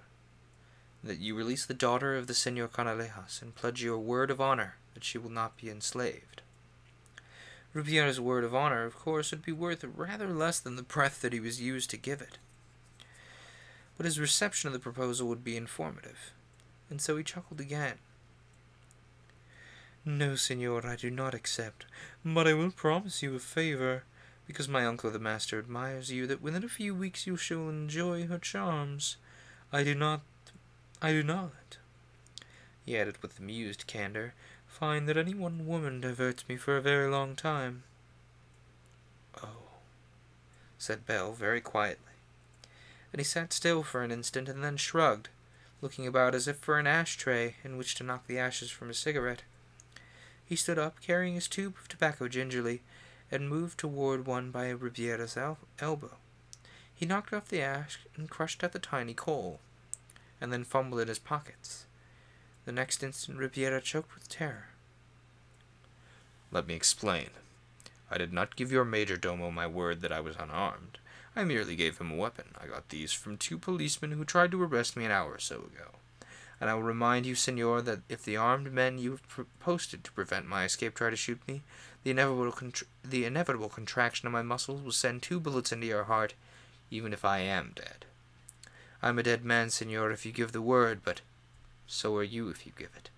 Speaker 1: That you release the daughter of the Senor Canalejas and pledge your word of honor that she will not be enslaved.
Speaker 2: Ribiera's word of honor, of course, would be worth rather less than the breath that he was used to give it. But his reception of the proposal would be informative, and so he chuckled again. No, senor, I do not accept, but I will promise you a favor, because my uncle the master admires you, that within a few weeks you shall enjoy her charms. I do not, he added with amused candor, find that any one woman diverts me for a very long time.
Speaker 1: Oh, said Bell very quietly.
Speaker 2: And he sat still for an instant and then shrugged, looking about as if for an ashtray in which to knock the ashes from his cigarette. He stood up, carrying his tube of tobacco gingerly, and moved toward one by Ribiera's elbow. He knocked off the ash and crushed out the tiny coal, and then fumbled in his pockets. The next instant Ribiera choked with terror.
Speaker 1: Let me explain. I did not give your majordomo my word that I was unarmed. I merely gave him a weapon. I got these from 2 policemen who tried to arrest me an hour or so ago. And I will remind you, senor, that if the armed men you have posted to prevent my escape try to shoot me, the inevitable contraction of my muscles will send 2 bullets into your heart, even if I am dead. I am a dead man, senor, if you give the word, but so are you if you give it.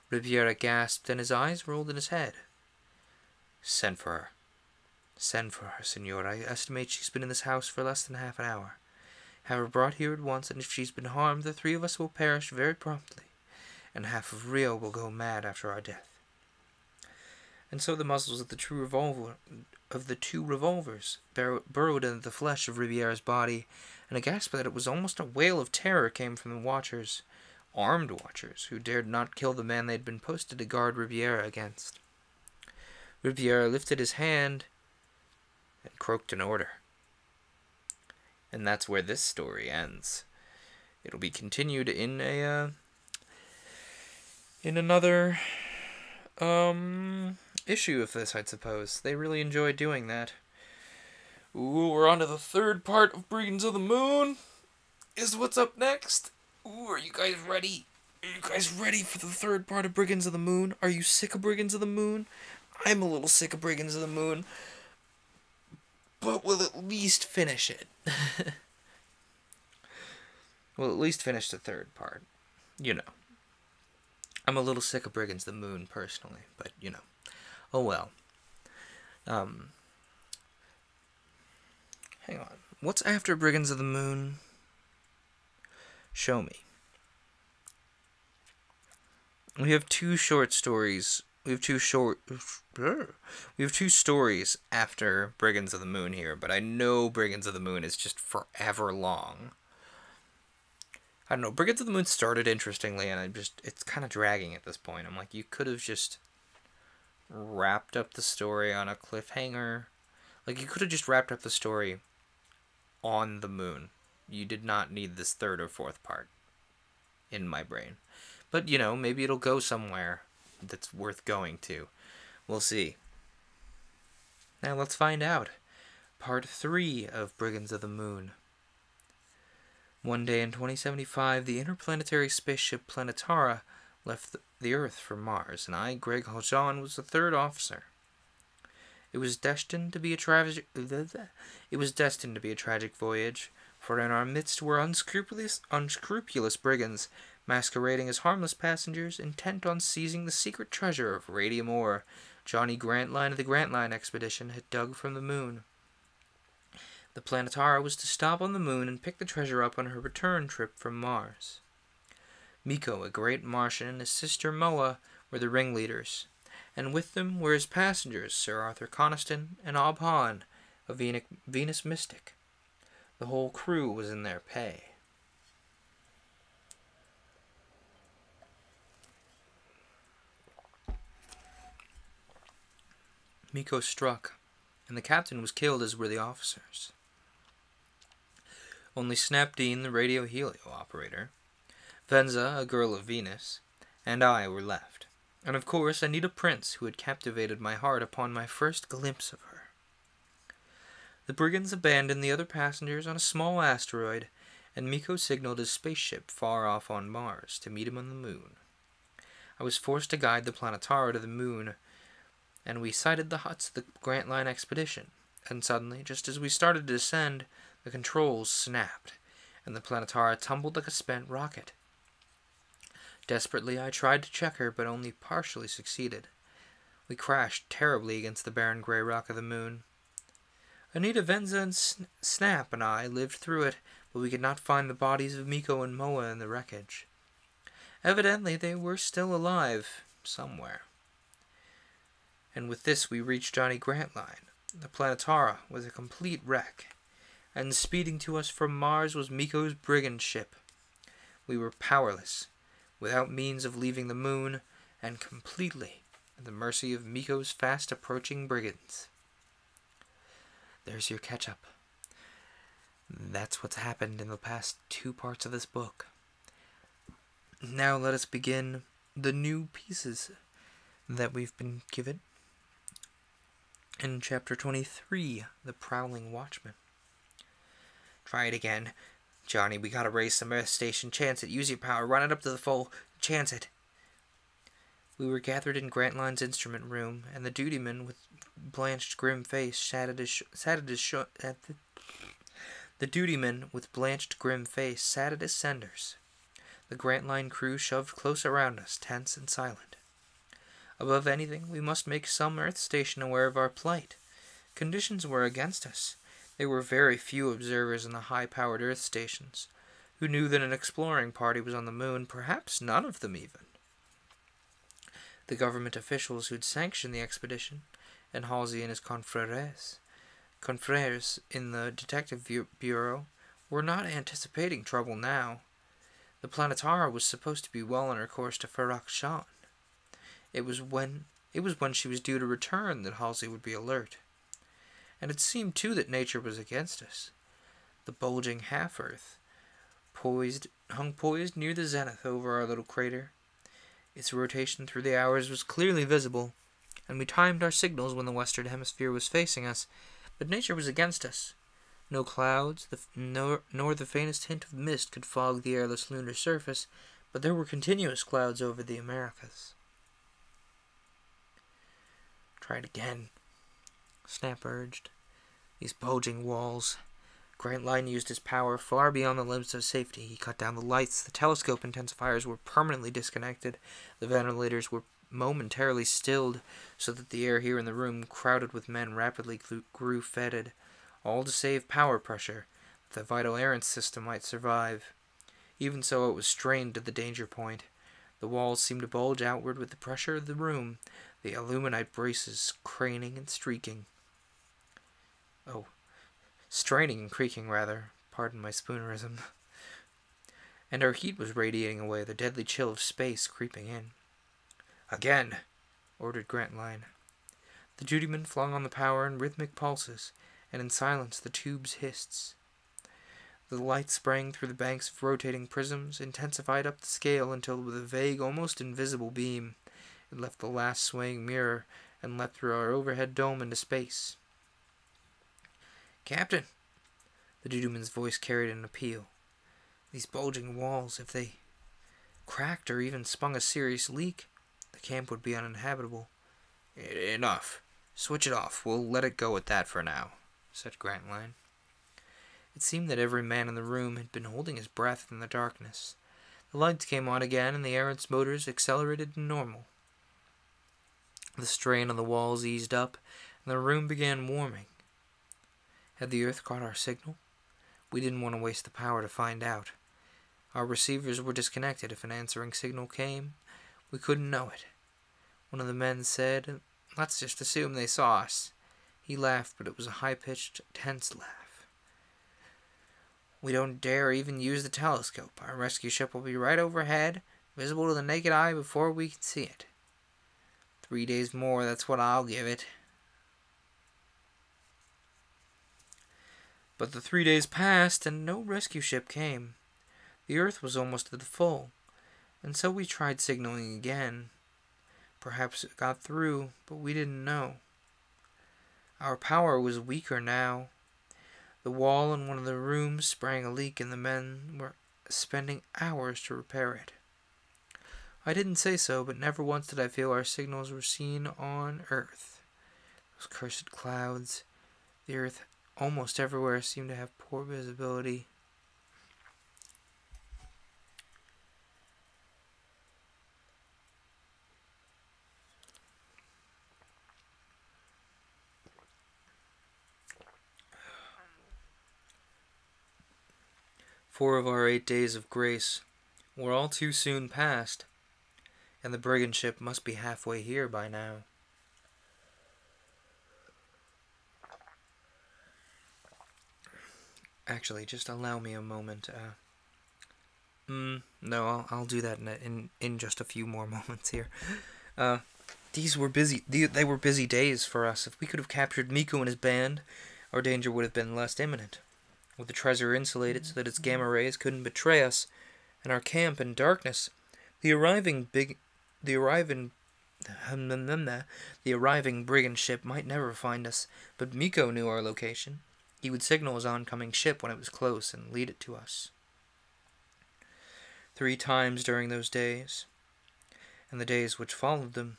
Speaker 2: Ribiera gasped, and his eyes rolled in his head.
Speaker 1: Send for her.
Speaker 2: Send for her, senor. I estimate she's been in this house for less than half an hour. Have her brought here at once, and if she's been harmed, the 3 of us will perish very promptly, and half of Rio will go mad after our death. And so the muzzles of the 2 revolvers burrowed into the flesh of Ribiera's body, and a gasp that it was almost a wail of terror came from the watchers, armed watchers, who dared not kill the man they had been posted to guard Ribiera against. Ribiera lifted his hand and croaked an order.
Speaker 1: And that's where this story ends. It'll be continued in
Speaker 2: another issue of this, I suppose. They really enjoy doing that. Ooh, we're on to the 3rd part of Brigands of the Moon. Is what's up next. Ooh, are you guys ready? Are you guys ready for the third part of Brigands of the Moon? Are you sick of Brigands of the Moon? I'm a little sick of Brigands of the Moon, but we'll at least finish it. We'll at least finish the third part. You know. I'm a little sick of Brigands of the Moon, personally, but, you know. Oh well. Hang on. What's after Brigands of the Moon? Show me. We have two short stories. We have two stories after Brigands of the Moon here, but I know Brigands of the Moon is just forever long. I don't know. Brigands of the Moon started interestingly, and it's kind of dragging at this point. I'm like, you could have just wrapped up the story on a cliffhanger. Like, you could have just wrapped up the story on the moon. You did not need this third or fourth part in my brain. But, you know, maybe it'll go somewhere that's worth going to. We'll see. Now let's find out. Part 3 of Brigands of the Moon. One day in 2075, the interplanetary spaceship Planetara left the Earth for Mars, and I, Greg Haljan, was the third officer. It was destined to be a tragic voyage, for in our midst were unscrupulous brigands, masquerading as harmless passengers, intent on seizing the secret treasure of radium ore Johnny Grantline of the Grantline expedition had dug from the moon. The Planetara was to stop on the moon and pick the treasure up on her return trip from Mars. Miko, a great Martian, and his sister Moa were the ringleaders, and with them were his passengers, Sir Arthur Coniston and Ob Hahn, a Venus mystic. The whole crew was in their pay. Miko struck, and the captain was killed, as were the officers. Only Snapdean, the radio helio operator, Venza, a girl of Venus, and I were left. And of course, Anita Prince, who had captivated my heart upon my first glimpse of her. The brigands abandoned the other passengers on a small asteroid, and Miko signaled his spaceship far off on Mars to meet him on the moon. I was forced to guide the Planetara to the moon, and we sighted the huts of the Grantline expedition, and suddenly, just as we started to descend, the controls snapped, and the Planetara tumbled like a spent rocket. Desperately, I tried to check her, but only partially succeeded. We crashed terribly against the barren gray rock of the moon. Anita, Venza, and Snap and I lived through it, but we could not find the bodies of Miko and Moa in the wreckage. Evidently, they were still alive, somewhere. And with this, we reached Johnny Grantline. The Planetara was a complete wreck, and speeding to us from Mars was Miko's brigand ship. We were powerless, without means of leaving the moon, and completely at the mercy of Miko's fast-approaching brigands. There's your catch-up. That's what's happened in the past 2 parts of this book. Now let us begin the new pieces that we've been given. In Chapter 23, The Prowling Watchman. Try it again. Johnny, we gotta raise some Earth Station. Chance it. Use your power. Run it up to the full. Chance it. We were gathered in Grantline's instrument room, and the dutyman with blanched grim face sat at his senders. The Grantline crew shoved close around us, tense and silent. Above anything, we must make some Earth Station aware of our plight. Conditions were against us. There were very few observers in the high-powered Earth Stations, who knew that an exploring party was on the moon, perhaps none of them even. The government officials who'd sanctioned the expedition, and Halsey and his confreres in the Detective Bureau, were not anticipating trouble now. The Planetara was supposed to be well on her course to Ferrok-Shan. It was when she was due to return that Halsey would be alert. And it seemed, too, that nature was against us. The bulging half-Earth hung poised near the zenith over our little crater. Its rotation through the hours was clearly visible, and we timed our signals when the western hemisphere was facing us, but nature was against us. No clouds, nor the faintest hint of mist could fog the airless lunar surface, but there were continuous clouds over the Americas. "Try it again," Snap urged. "These bulging walls." Grantline used his power far beyond the limits of safety. He cut down the lights. The telescope intensifiers were permanently disconnected. The ventilators were momentarily stilled, so that the air here in the room, crowded with men, rapidly grew fetid, all to save power pressure, that the vital air system might survive. Even so, it was strained to the danger point. The walls seemed to bulge outward with the pressure of the room, the aluminite braces craning and streaking. Straining and creaking, rather. Pardon my spoonerism. And our heat was radiating away, the deadly chill of space creeping in. "Again!" ordered Grantline. The dutyman flung on the power in rhythmic pulses, and in silence the tubes hissed. The light sprang through the banks of rotating prisms, intensified up the scale until, with a vague, almost invisible beam, it left the last swaying mirror and leapt through our overhead dome into space. "Captain," the dutyman's voice carried an appeal. "These bulging walls, if they cracked or even spun a serious leak, the camp would be uninhabitable." "Enough. Switch it off. We'll let it go at that for now," said Grantline. It seemed that every man in the room had been holding his breath in the darkness. The lights came on again, and the Errant's motors accelerated to normal. The strain on the walls eased up, and the room began warming. Had the Earth caught our signal? We didn't want to waste the power to find out. Our receivers were disconnected. If an answering signal came, we couldn't know it. One of the men said, "Let's just assume they saw us." He laughed, but it was a high-pitched, tense laugh. "We don't dare even use the telescope. Our rescue ship will be right overhead, visible to the naked eye before we can see it. 3 days more, that's what I'll give it." But the 3 days passed, and no rescue ship came. The Earth was almost at the full, and so we tried signaling again. Perhaps it got through, but we didn't know. Our power was weaker now. The wall in one of the rooms sprang a leak, and the men were spending hours to repair it. I didn't say so, but never once did I feel our signals were seen on Earth. Those cursed clouds, the Earth almost everywhere seemed to have poor visibility. Four of our 8 days of grace were all too soon past, and the brigand ship must be halfway here by now. Actually, just allow me a moment. No, I'll do that in just a few more moments here. These were busy. They were busy days for us. If we could have captured Miko and his band, our danger would have been less imminent. With the treasure insulated so that its gamma rays couldn't betray us, and our camp in darkness, the arriving brigand ship might never find us. But Miko knew our location. He would signal his oncoming ship when it was close and lead it to us. 3 times during those days, and the days which followed them,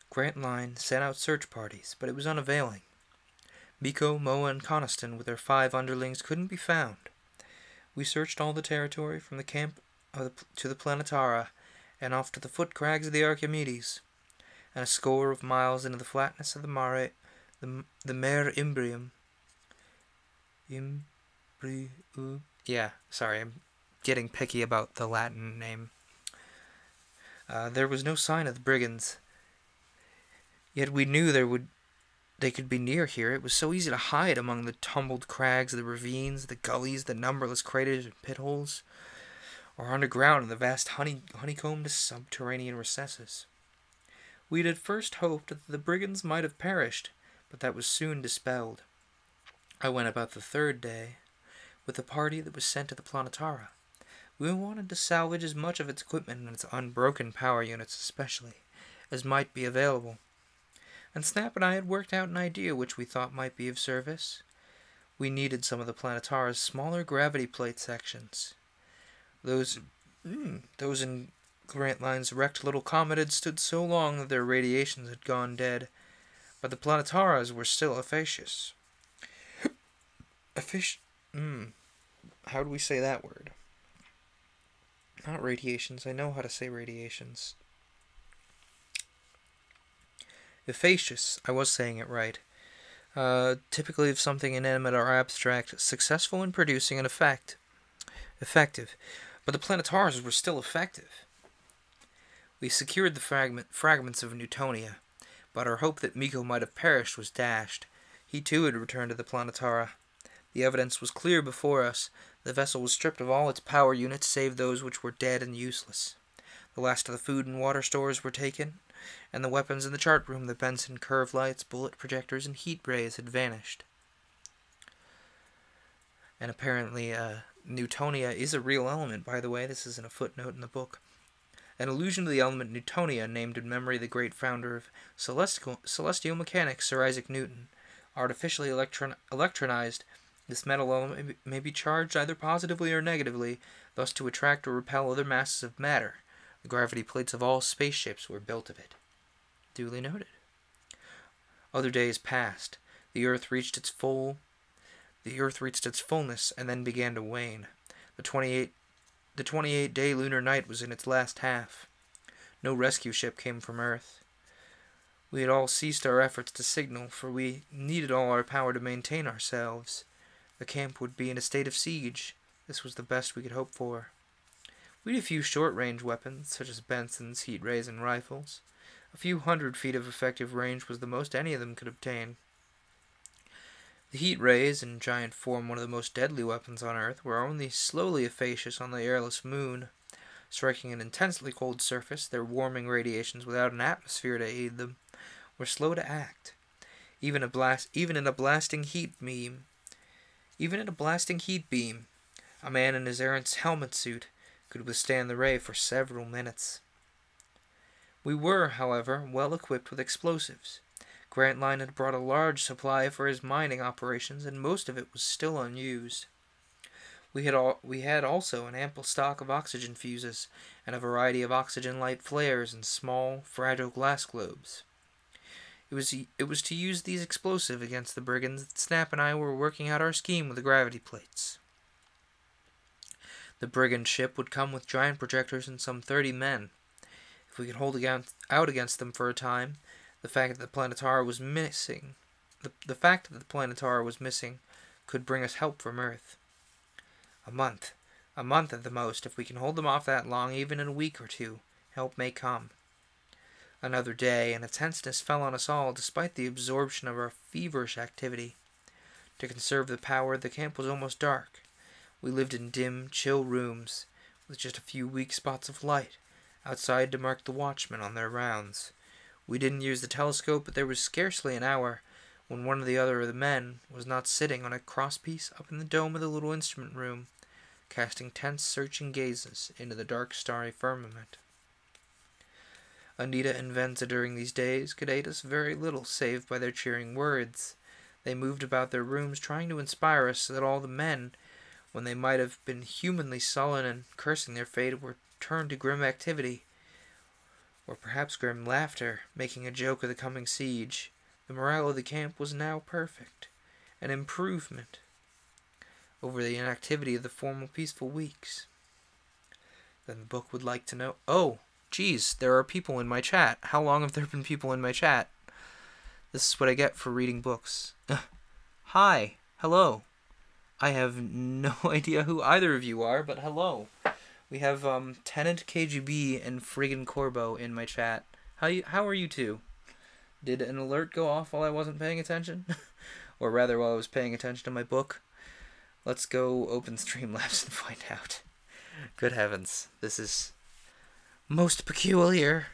Speaker 2: Grantline sent out search parties, but it was unavailing. Miko, Moa, and Coniston with their 5 underlings couldn't be found. We searched all the territory from the camp to the Planetara, and off to the foot crags of the Archimedes, and a score of miles into the flatness of the Mare Imbrium. Yeah, sorry, I'm getting picky about the Latin name. There was no sign of the brigands. Yet we knew they could be near here. It was so easy to hide among the tumbled crags, the ravines, the gullies, the numberless craters and pit holes, or underground in the vast honeycombed subterranean recesses. We'd at first hoped that the brigands might have perished, but that was soon dispelled. I went about the 3rd day with the party that was sent to the Planetara. We wanted to salvage as much of its equipment and its unbroken power units especially as might be available. And Snap and I had worked out an idea which we thought might be of service. We needed some of the Planetara's smaller gravity plate sections. Those Those in Grantline's wrecked little comet had stood so long that their radiations had gone dead, but the Planetaras were still efficacious. How do we say that word? Not radiations. I know how to say radiations. Efficacious. I was saying it right. Typically of something inanimate or abstract, successful in producing an effect. Effective. But the Planetaras were still effective. We secured the fragments of Newtonia, but our hope that Miko might have perished was dashed. He too had returned to the Planetara. The evidence was clear before us. The vessel was stripped of all its power units save those which were dead and useless. The last of the food and water stores were taken, and the weapons in the chart room, the Benson curve lights, bullet projectors, and heat rays had vanished. And apparently, Newtonia is a real element, by the way. This is in a footnote in the book. An allusion to the element Newtonia, named in memory of the great founder of celestial mechanics, Sir Isaac Newton. Artificially electronized, this metal element may be charged either positively or negatively, thus to attract or repel other masses of matter. The gravity plates of all spaceships were built of it. Duly noted. Other days passed. The Earth reached its fullness and then began to wane. The 28-day lunar night was in its last half. No rescue ship came from Earth. We had all ceased our efforts to signal, for we needed all our power to maintain ourselves. The camp would be in a state of siege. This was the best we could hope for. We had a few short-range weapons, such as Bensons, heat rays, and rifles. A few 100 feet of effective range was the most any of them could obtain. The heat rays, in giant form one of the most deadly weapons on Earth, were only slowly efficacious on the airless moon. Striking an intensely cold surface, their warming radiations without an atmosphere to aid them were slow to act. Even in a blasting heat beam, a man in his errant's helmet suit could withstand the ray for several minutes. We were, however, well equipped with explosives. Grantline had brought a large supply for his mining operations, and most of it was still unused. We had also an ample stock of oxygen fuses, and a variety of oxygen light flares and small, fragile glass globes. It was to use these explosives against the brigands that Snap and I were working out our scheme with the gravity plates. The brigand ship would come with giant projectors and some 30 men. If we could hold out against them for a time, the fact that the Planetara was missing could bring us help from Earth. A month at the most. If we can hold them off that long, even in a week or two, help may come. Another day, and a tenseness fell on us all, despite the absorption of our feverish activity. To conserve the power, the camp was almost dark. We lived in dim, chill rooms, with just a few weak spots of light outside to mark the watchmen on their rounds. We didn't use the telescope, but there was scarcely an hour when one or the other of the men was not sitting on a crosspiece up in the dome of the little instrument room, casting tense, searching gazes into the dark, starry firmament. Anita and Venza during these days could aid us very little save by their cheering words. They moved about their rooms trying to inspire us so that all the men, when they might have been humanly sullen and cursing their fate, were turned to grim activity, or perhaps grim laughter, making a joke of the coming siege. The morale of the camp was now perfect, an improvement over the inactivity of the former peaceful weeks. Then the book would like to know... Oh, geez, there are people in my chat. How long have there been people in my chat? This is what I get for reading books. Hi, hello. I have no idea who either of you are, but hello. We have Tenant KGB and Friggin' Corbo in my chat. How are you two? Did an alert go off while I wasn't paying attention? Or rather, while I was paying attention to my book? Let's go open Streamlabs and find out. Good heavens, this is most peculiar.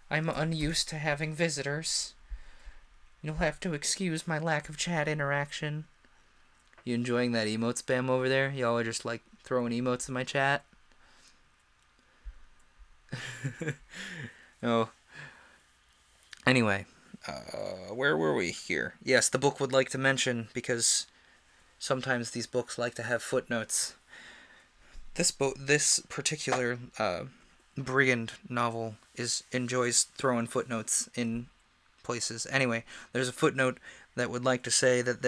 Speaker 2: I'm unused to having visitors. You'll have to excuse my lack of chat interaction. You enjoying that emote spam over there? Y'all are just like throwing emotes in my chat? No. Anyway, where were we here? Yes, the book would like to mention, because sometimes these books like to have footnotes. This particular brigand novel enjoys throwing footnotes in places. Anyway, there's a footnote that would like to say that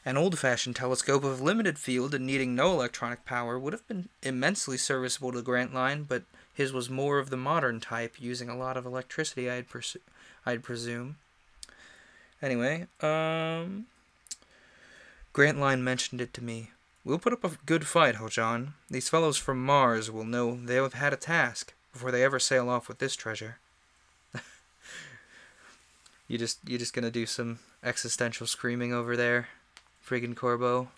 Speaker 2: an old-fashioned telescope of limited field and needing no electronic power would have been immensely serviceable to Grantline, but his was more of the modern type, using a lot of electricity, I'd presume. Anyway, Grantline mentioned it to me. We'll put up a good fight, Hojan. These fellows from Mars will know they have had a task before they ever sail off with this treasure. You just gonna do some existential screaming over there, friggin' Corbo?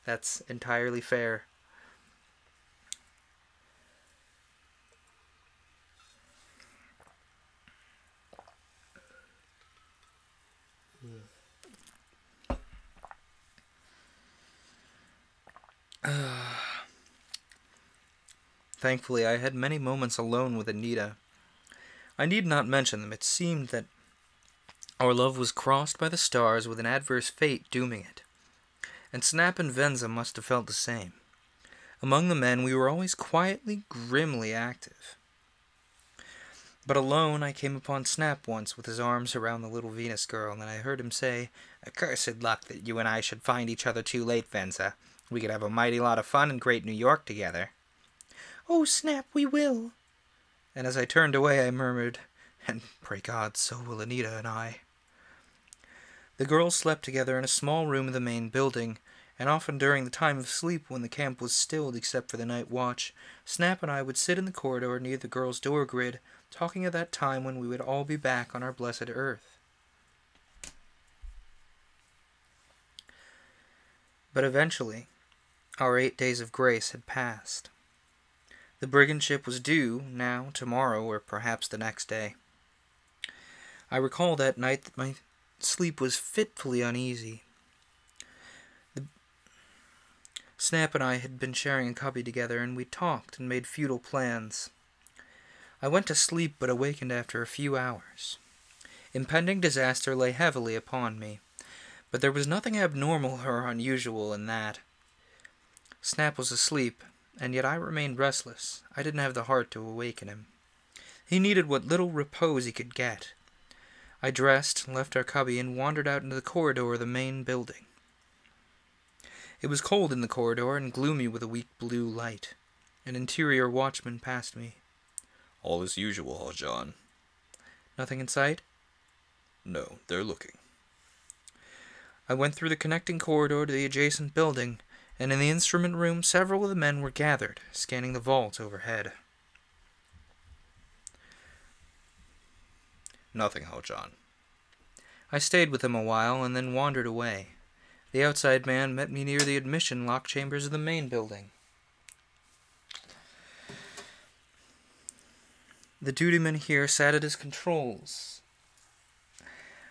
Speaker 2: That's entirely fair. Thankfully, I had many moments alone with Anita. I need not mention them. It seemed that our love was crossed by the stars with an adverse fate dooming it. And Snap and Venza must have felt the same. Among the men, we were always quietly, grimly active. But alone, I came upon Snap once with his arms around the little Venus girl, and I heard him say, "Accursed luck that you and I should find each other too late, Venza. We could have a mighty lot of fun in great New York together." "Oh, Snap, we will." And as I turned away, I murmured, "And pray God, so will Anita and I." The girls slept together in a small room of the main building, and often during the time of sleep when the camp was stilled except for the night watch, Snap and I would sit in the corridor near the girls' door grid, talking of that time when we would all be back on our blessed Earth. But eventually, our 8 days of grace had passed. The brigand ship was due, now, tomorrow, or perhaps the next day. I recall that night that my sleep was fitfully uneasy. Snap and I had been sharing a cubby together, and we talked and made futile plans. I went to sleep, but awakened after a few hours. Impending disaster lay heavily upon me, but there was nothing abnormal or unusual in that. Snap was asleep, and yet I remained restless. I didn't have the heart to awaken him. He needed what little repose he could get. I dressed, left our cubby, and wandered out into the corridor of the main building. It was cold in the corridor and gloomy with a weak blue light. An interior watchman passed me.
Speaker 3: "All as usual, John."
Speaker 2: "Nothing in sight?"
Speaker 3: "No, they're looking."
Speaker 2: I went through the connecting corridor to the adjacent building, and in the instrument room several of the men were gathered, scanning the vault overhead.
Speaker 3: "Nothing, John."
Speaker 2: I stayed with them a while and then wandered away. The outside man met me near the admission lock chambers of the main building. The dutyman here sat at his controls,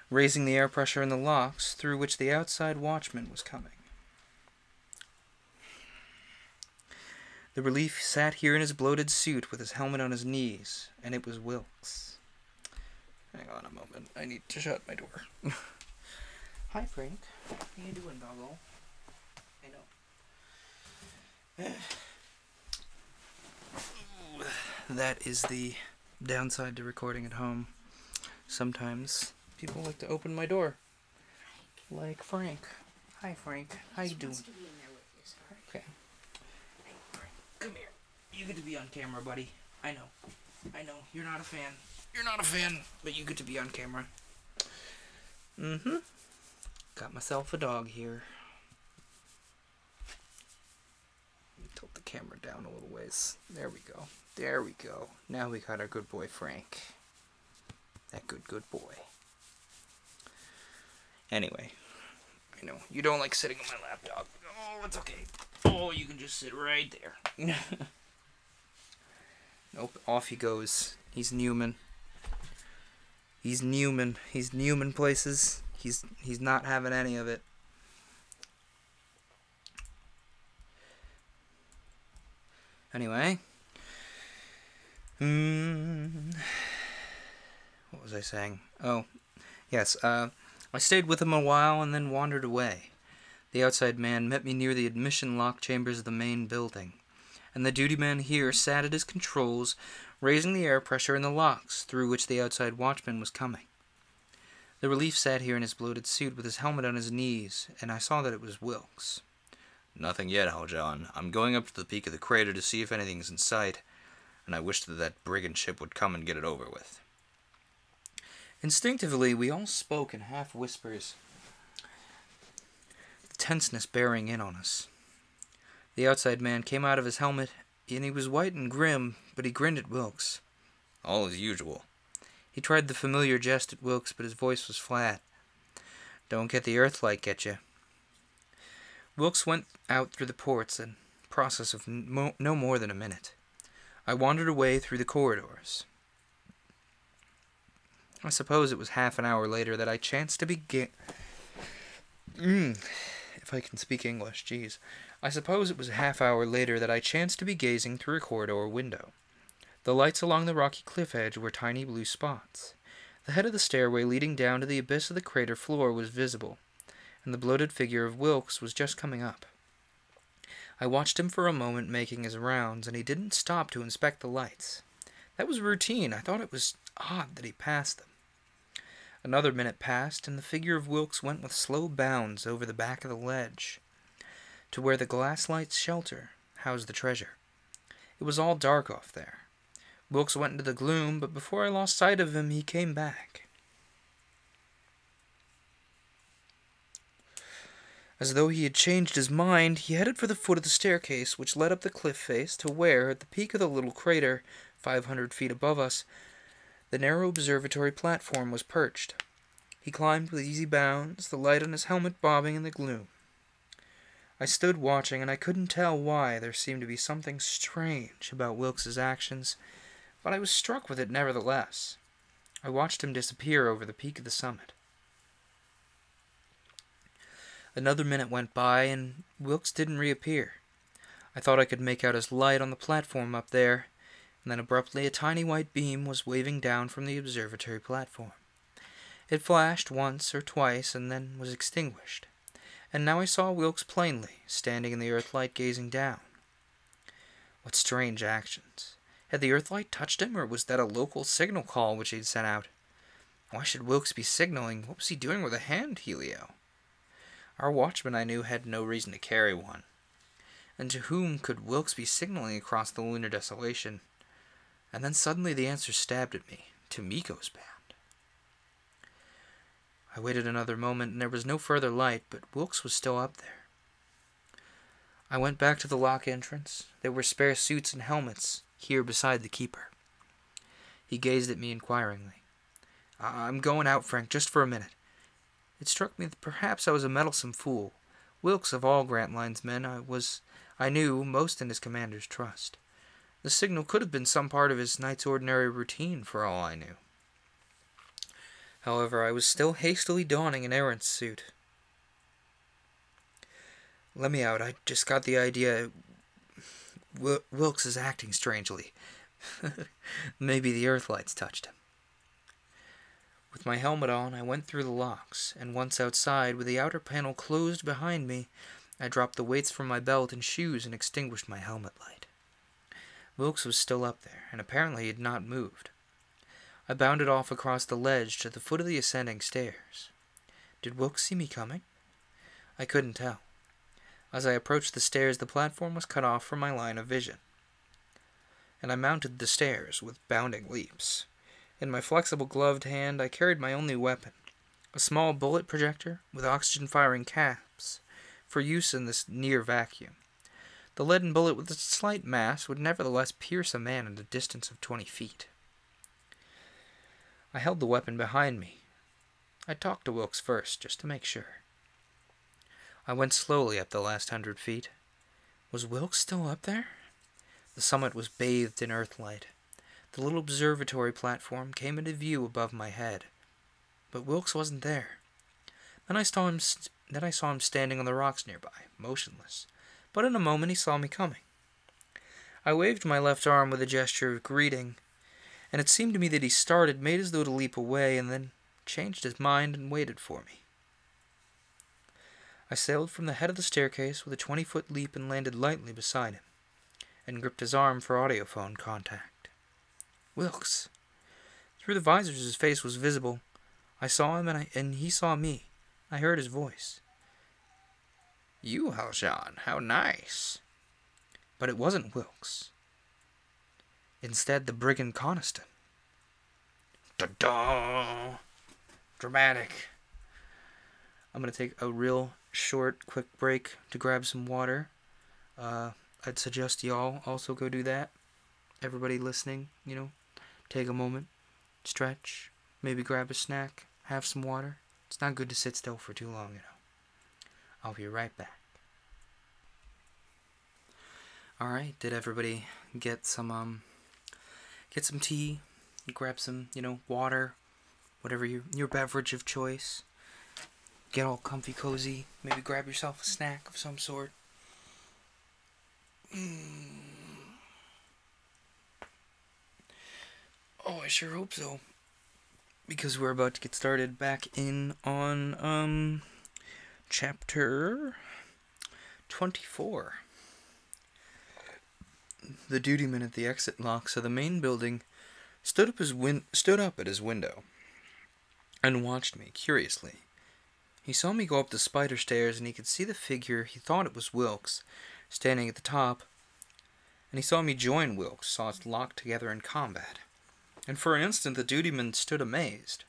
Speaker 2: raising the air pressure in the locks through which the outside watchman was coming. The relief sat here in his bloated suit with his helmet on his knees, and it was Wilkes. Hang on a moment, I need to shut my door. Hi, Frank. How you doing, doggo? I know. That is the downside to recording at home. Sometimes people like to open my door. Like Frank. Hi, Frank. How you doing? Okay. Hey, Frank, come here. You get to be on camera, buddy. I know. You're not a fan. But you get to be on camera. Mm-hmm. Got myself a dog here. Tilt the camera down a little ways. There we go. Now we got our good boy Frank. That good boy. Anyway. I know. You don't like sitting on my lap, dog. Oh, it's okay. Oh, you can just sit right there. Nope, off he goes. He's Newman. He's Newman places. He's not having any of it. Anyway. What was I saying? Oh, yes, I stayed with him a while and then wandered away. The outside man met me near the admission lock chambers of the main building, and the duty man here sat at his controls, raising the air pressure in the locks through which the outside watchman was coming. The relief sat here in his bloated suit with his helmet on his knees, and I saw that it was Wilkes.
Speaker 3: Nothing yet, Haljan. I'm going up to the peak of the crater to see if anything's in sight, and I wish that brigand ship would come and get it over with.
Speaker 2: Instinctively, we all spoke in half whispers, the tenseness bearing in on us. The outside man came out of his helmet, and he was white and grim, but he grinned at Wilkes.
Speaker 3: All as usual.
Speaker 2: He tried the familiar jest at Wilkes, but his voice was flat. Don't get the Earthlight get you. Wilkes went out through the ports in a process of no more than a minute. I wandered away through the corridors. I suppose it was half an hour later that I chanced to be if I can speak English, jeez. I suppose it was a half hour later that I chanced to be gazing through a corridor window. The lights along the rocky cliff edge were tiny blue spots. The head of the stairway leading down to the abyss of the crater floor was visible, and the bloated figure of Wilkes was just coming up. I watched him for a moment making his rounds, and he didn't stop to inspect the lights. That was routine. I thought it was odd that he passed them. Another minute passed, and the figure of Wilkes went with slow bounds over the back of the ledge to where the glass light's shelter housed the treasure. It was all dark off there. Wilkes went into the gloom, but before I lost sight of him, he came back. As though he had changed his mind, he headed for the foot of the staircase which led up the cliff face to where, at the peak of the little crater, 500 feet above us, the narrow observatory platform was perched. He climbed with easy bounds, the light on his helmet bobbing in the gloom. I stood watching, and I couldn't tell why. There seemed to be something strange about Wilkes's actions, but I was struck with it nevertheless. I watched him disappear over the peak of the summit. Another minute went by, and Wilkes didn't reappear. I thought I could make out his light on the platform up there, and then abruptly a tiny white beam was waving down from the observatory platform. It flashed once or twice and then was extinguished, and now I saw Wilkes plainly, standing in the Earthlight gazing down. What strange actions! Had the Earthlight touched him, or was that a local signal call which he'd sent out? Why should Wilkes be signaling? What was he doing with a hand helio? Our watchman, I knew, had no reason to carry one. And to whom could Wilkes be signaling across the lunar desolation? And then suddenly the answer stabbed at me. To Miko's band. I waited another moment, and there was no further light, but Wilkes was still up there. I went back to the lock entrance. There were spare suits and helmets here beside the keeper. He gazed at me inquiringly. I'm going out, Frank, just for a minute. It struck me that perhaps I was a meddlesome fool. Wilkes, of all Grantline's men, I knew, most in his commander's trust. The signal could have been some part of his night's ordinary routine, for all I knew. However, I was still hastily donning an errant's suit. Let me out. I just got the idea. Wilkes is acting strangely. Maybe the Earthlights touched him. With my helmet on, I went through the locks, and once outside, with the outer panel closed behind me, I dropped the weights from my belt and shoes and extinguished my helmet light. Wilkes was still up there, and apparently he had not moved. I bounded off across the ledge to the foot of the ascending stairs. Did Wilkes see me coming? I couldn't tell. As I approached the stairs, the platform was cut off from my line of vision, and I mounted the stairs with bounding leaps. In my flexible gloved hand, I carried my only weapon, a small bullet projector with oxygen-firing caps for use in this near vacuum. The leaden bullet with its slight mass would nevertheless pierce a man at a distance of 20 feet. I held the weapon behind me. I talked to Wilkes first, just to make sure. I went slowly up the last 100 feet. Was Wilkes still up there? The summit was bathed in Earthlight. The little observatory platform came into view above my head, but Wilkes wasn't there. Then I saw him standing on the rocks nearby, motionless. But in a moment he saw me coming. I waved my left arm with a gesture of greeting, and it seemed to me that he started, made as though to leap away, and then changed his mind and waited for me. I sailed from the head of the staircase with a 20-foot leap and landed lightly beside him, and gripped his arm for audiophone contact. Wilkes. Through the visors his face was visible. I saw him and he saw me. I heard his voice.
Speaker 3: You, Haljan, how nice.
Speaker 2: But it wasn't Wilkes. Instead, the brigand Coniston.
Speaker 3: Da-da! Dramatic.
Speaker 2: I'm going to take a real short, quick break to grab some water. I'd suggest y'all also go do that. Everybody listening, take a moment, stretch, maybe grab a snack, have some water. It's not good to sit still for too long, I'll be right back. Alright, did everybody get some tea, grab some, water, whatever your beverage of choice. Get all comfy cozy, maybe grab yourself a snack of some sort. Oh, I sure hope so. Because we're about to get started back in on, chapter 24. The dutyman at the exit locks of the main building stood up at his window and watched me curiously. He saw me go up the spider stairs, and he could see the figure, he thought it was Wilkes, standing at the top, and he saw me join Wilkes, saw us locked together in combat. And for an instant the dutyman stood amazed.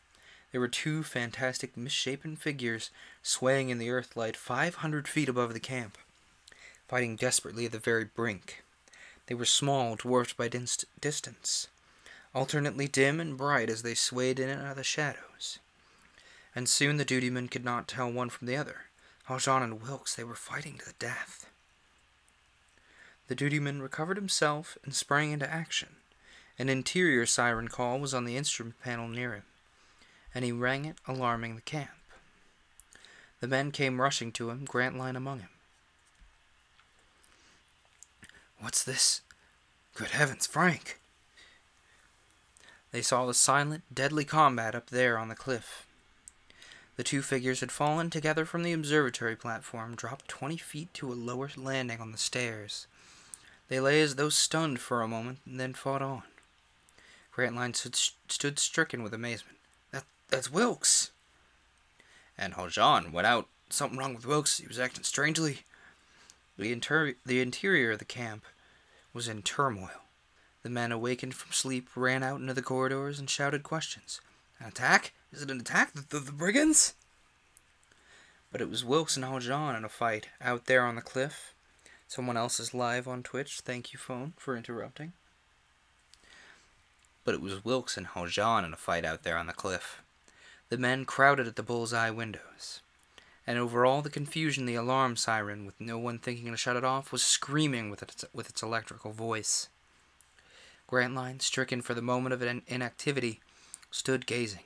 Speaker 2: There were two fantastic misshapen figures swaying in the earthlight 500 feet above the camp, fighting desperately at the very brink. They were small, dwarfed by distance, alternately dim and bright as they swayed in and out of the shadows. And soon the dutyman could not tell one from the other. Haljan and Wilkes, they were fighting to the death. The dutyman recovered himself and sprang into action. An interior siren call was on the instrument panel near him, and he rang it, alarming the camp. The men came rushing to him, Grantline among him. What's this? Good heavens, Frank! They saw the silent, deadly combat up there on the cliff. The two figures had fallen together from the observatory platform, dropped 20 feet to a lower landing on the stairs. They lay as though stunned for a moment, and then fought on. Grantline stood stricken with amazement. That's Wilkes!
Speaker 3: And Haljan went out.
Speaker 2: Something wrong with Wilkes. He was acting strangely. The interior of the camp was in turmoil. The men, awakened from sleep, ran out into the corridors and shouted questions. An attack? Is it an attack? The brigands? But it was Wilkes and Haljan in a fight out there on the cliff. Someone else is live on Twitch. Thank you, phone, for interrupting.
Speaker 3: But it was Wilkes and Haljan in a fight out there on the cliff.
Speaker 2: The men crowded at the bullseye windows. And over all the confusion, the alarm siren, with no one thinking to shut it off, was screaming with its electrical voice. Grantline, stricken for the moment of inactivity, stood gazing.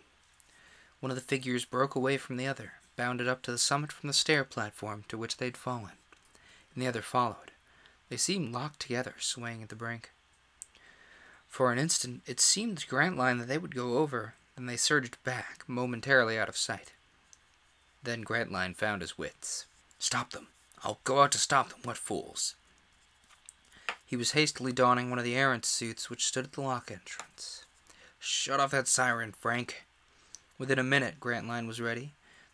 Speaker 2: One of the figures broke away from the other, bounded up to the summit from the stair platform to which they'd fallen, and the other followed. They seemed locked together, swaying at the brink. For an instant, it seemed to Grantline that they would go over, then they surged back, momentarily out of sight. Then Grantline found his wits. Stop them! I'll go out to stop them, what fools! He was hastily donning one of the errant suits which stood at the lock entrance. Shut off that siren, Frank! Within a minute, Grantline was ready.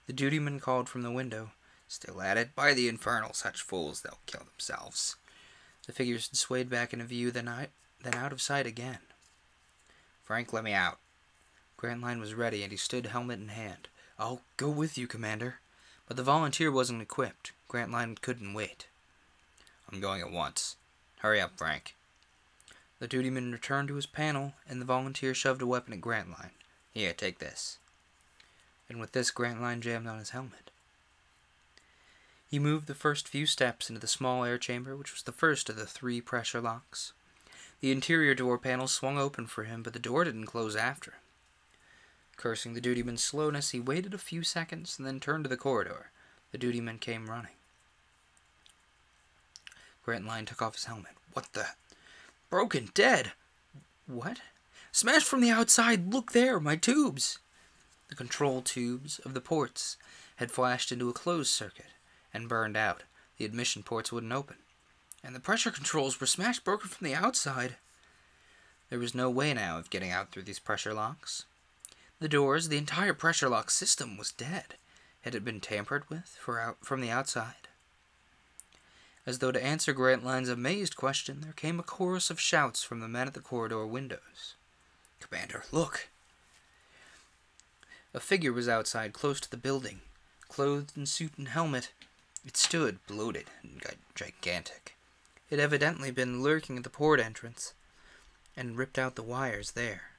Speaker 2: The dutyman called from the window.
Speaker 3: Still at it? By the infernal, such fools, they'll kill themselves.
Speaker 2: The figures had swayed back into view, then out of sight again.
Speaker 3: Frank, let me out.
Speaker 2: Grantline was ready, and he stood helmet in hand. I'll go with you, Commander. But the volunteer wasn't equipped. Grantline couldn't wait.
Speaker 3: I'm going at once. Hurry up, Frank.
Speaker 2: The dutyman returned to his panel, and the volunteer shoved a weapon at Grantline.
Speaker 3: Here, take this.
Speaker 2: And with this, Grantline jammed on his helmet. He moved the first few steps into the small air chamber, which was the first of the 3 pressure locks. The interior door panel swung open for him, but the door didn't close after him. Cursing the dutyman's slowness, he waited a few seconds and then turned to the corridor. The dutyman came running. Grantline took off his helmet. What the? Broken, dead! What? Smashed from the outside! Look there, my tubes! The control tubes of the ports had flashed into a closed circuit, and burned out. The admission ports wouldn't open. And the pressure controls were smashed broken from the outside. There was no way now of getting out through these pressure locks. The doors, the entire pressure lock system was dead. It had been tampered with from the outside. As though to answer Grantline's amazed question, there came a chorus of shouts from the men at the corridor windows. "Commander, look!" A figure was outside, close to the building, clothed in suit and helmet. It stood, bloated and gigantic. It had evidently been lurking at the port entrance, and ripped out the wires there.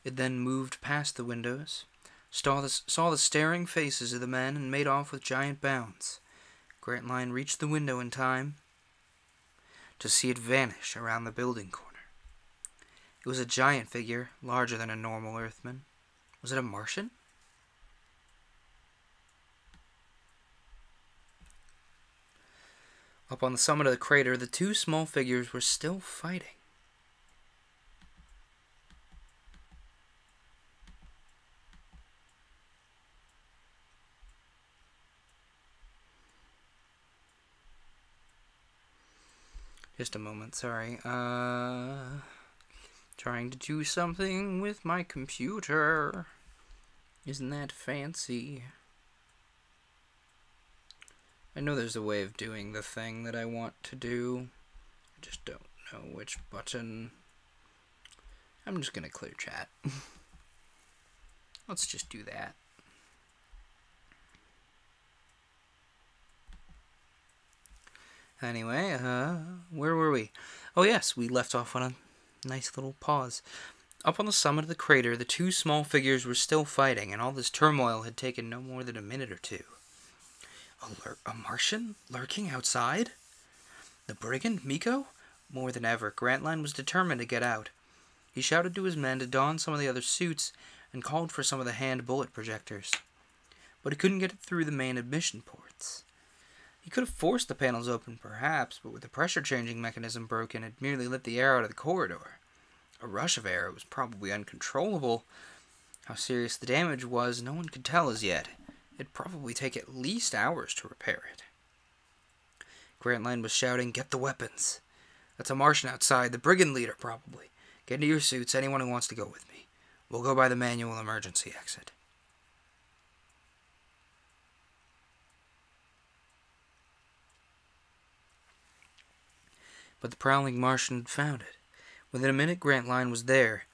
Speaker 2: It then moved past the windows, saw the staring faces of the men, and made off with giant bounds. Grantline reached the window in time to see it vanish around the building corner. It was a giant figure, larger than a normal Earthman. Was it a Martian? Up on the summit of the crater, the two small figures were still fighting. Just a moment, sorry. Trying to do something with my computer. Isn't that fancy? I know there's a way of doing the thing that I want to do. I just don't know which button. I'm just gonna clear chat. Let's just do that. Anyway, where were we? Oh yes, we left off on a nice little pause. Up on the summit of the crater, the two small figures were still fighting, and all this turmoil had taken no more than a minute or two. A Martian lurking outside? The brigand, Miko? More than ever, Grantline was determined to get out. He shouted to his men to don some of the other suits, and called for some of the hand bullet projectors. But he couldn't get it through the main admission ports. He could have forced the panels open, perhaps, but with the pressure-changing mechanism broken, it merely let the air out of the corridor. A rush of air was probably uncontrollable. How serious the damage was, no one could tell as yet. It'd probably take at least hours to repair it. Grantline was shouting, "Get the weapons!" "That's a Martian outside, the brigand leader, probably. Get into your suits, anyone who wants to go with me. We'll go by the manual emergency exit." But the prowling Martian had found it. Within a minute, Grantline was there.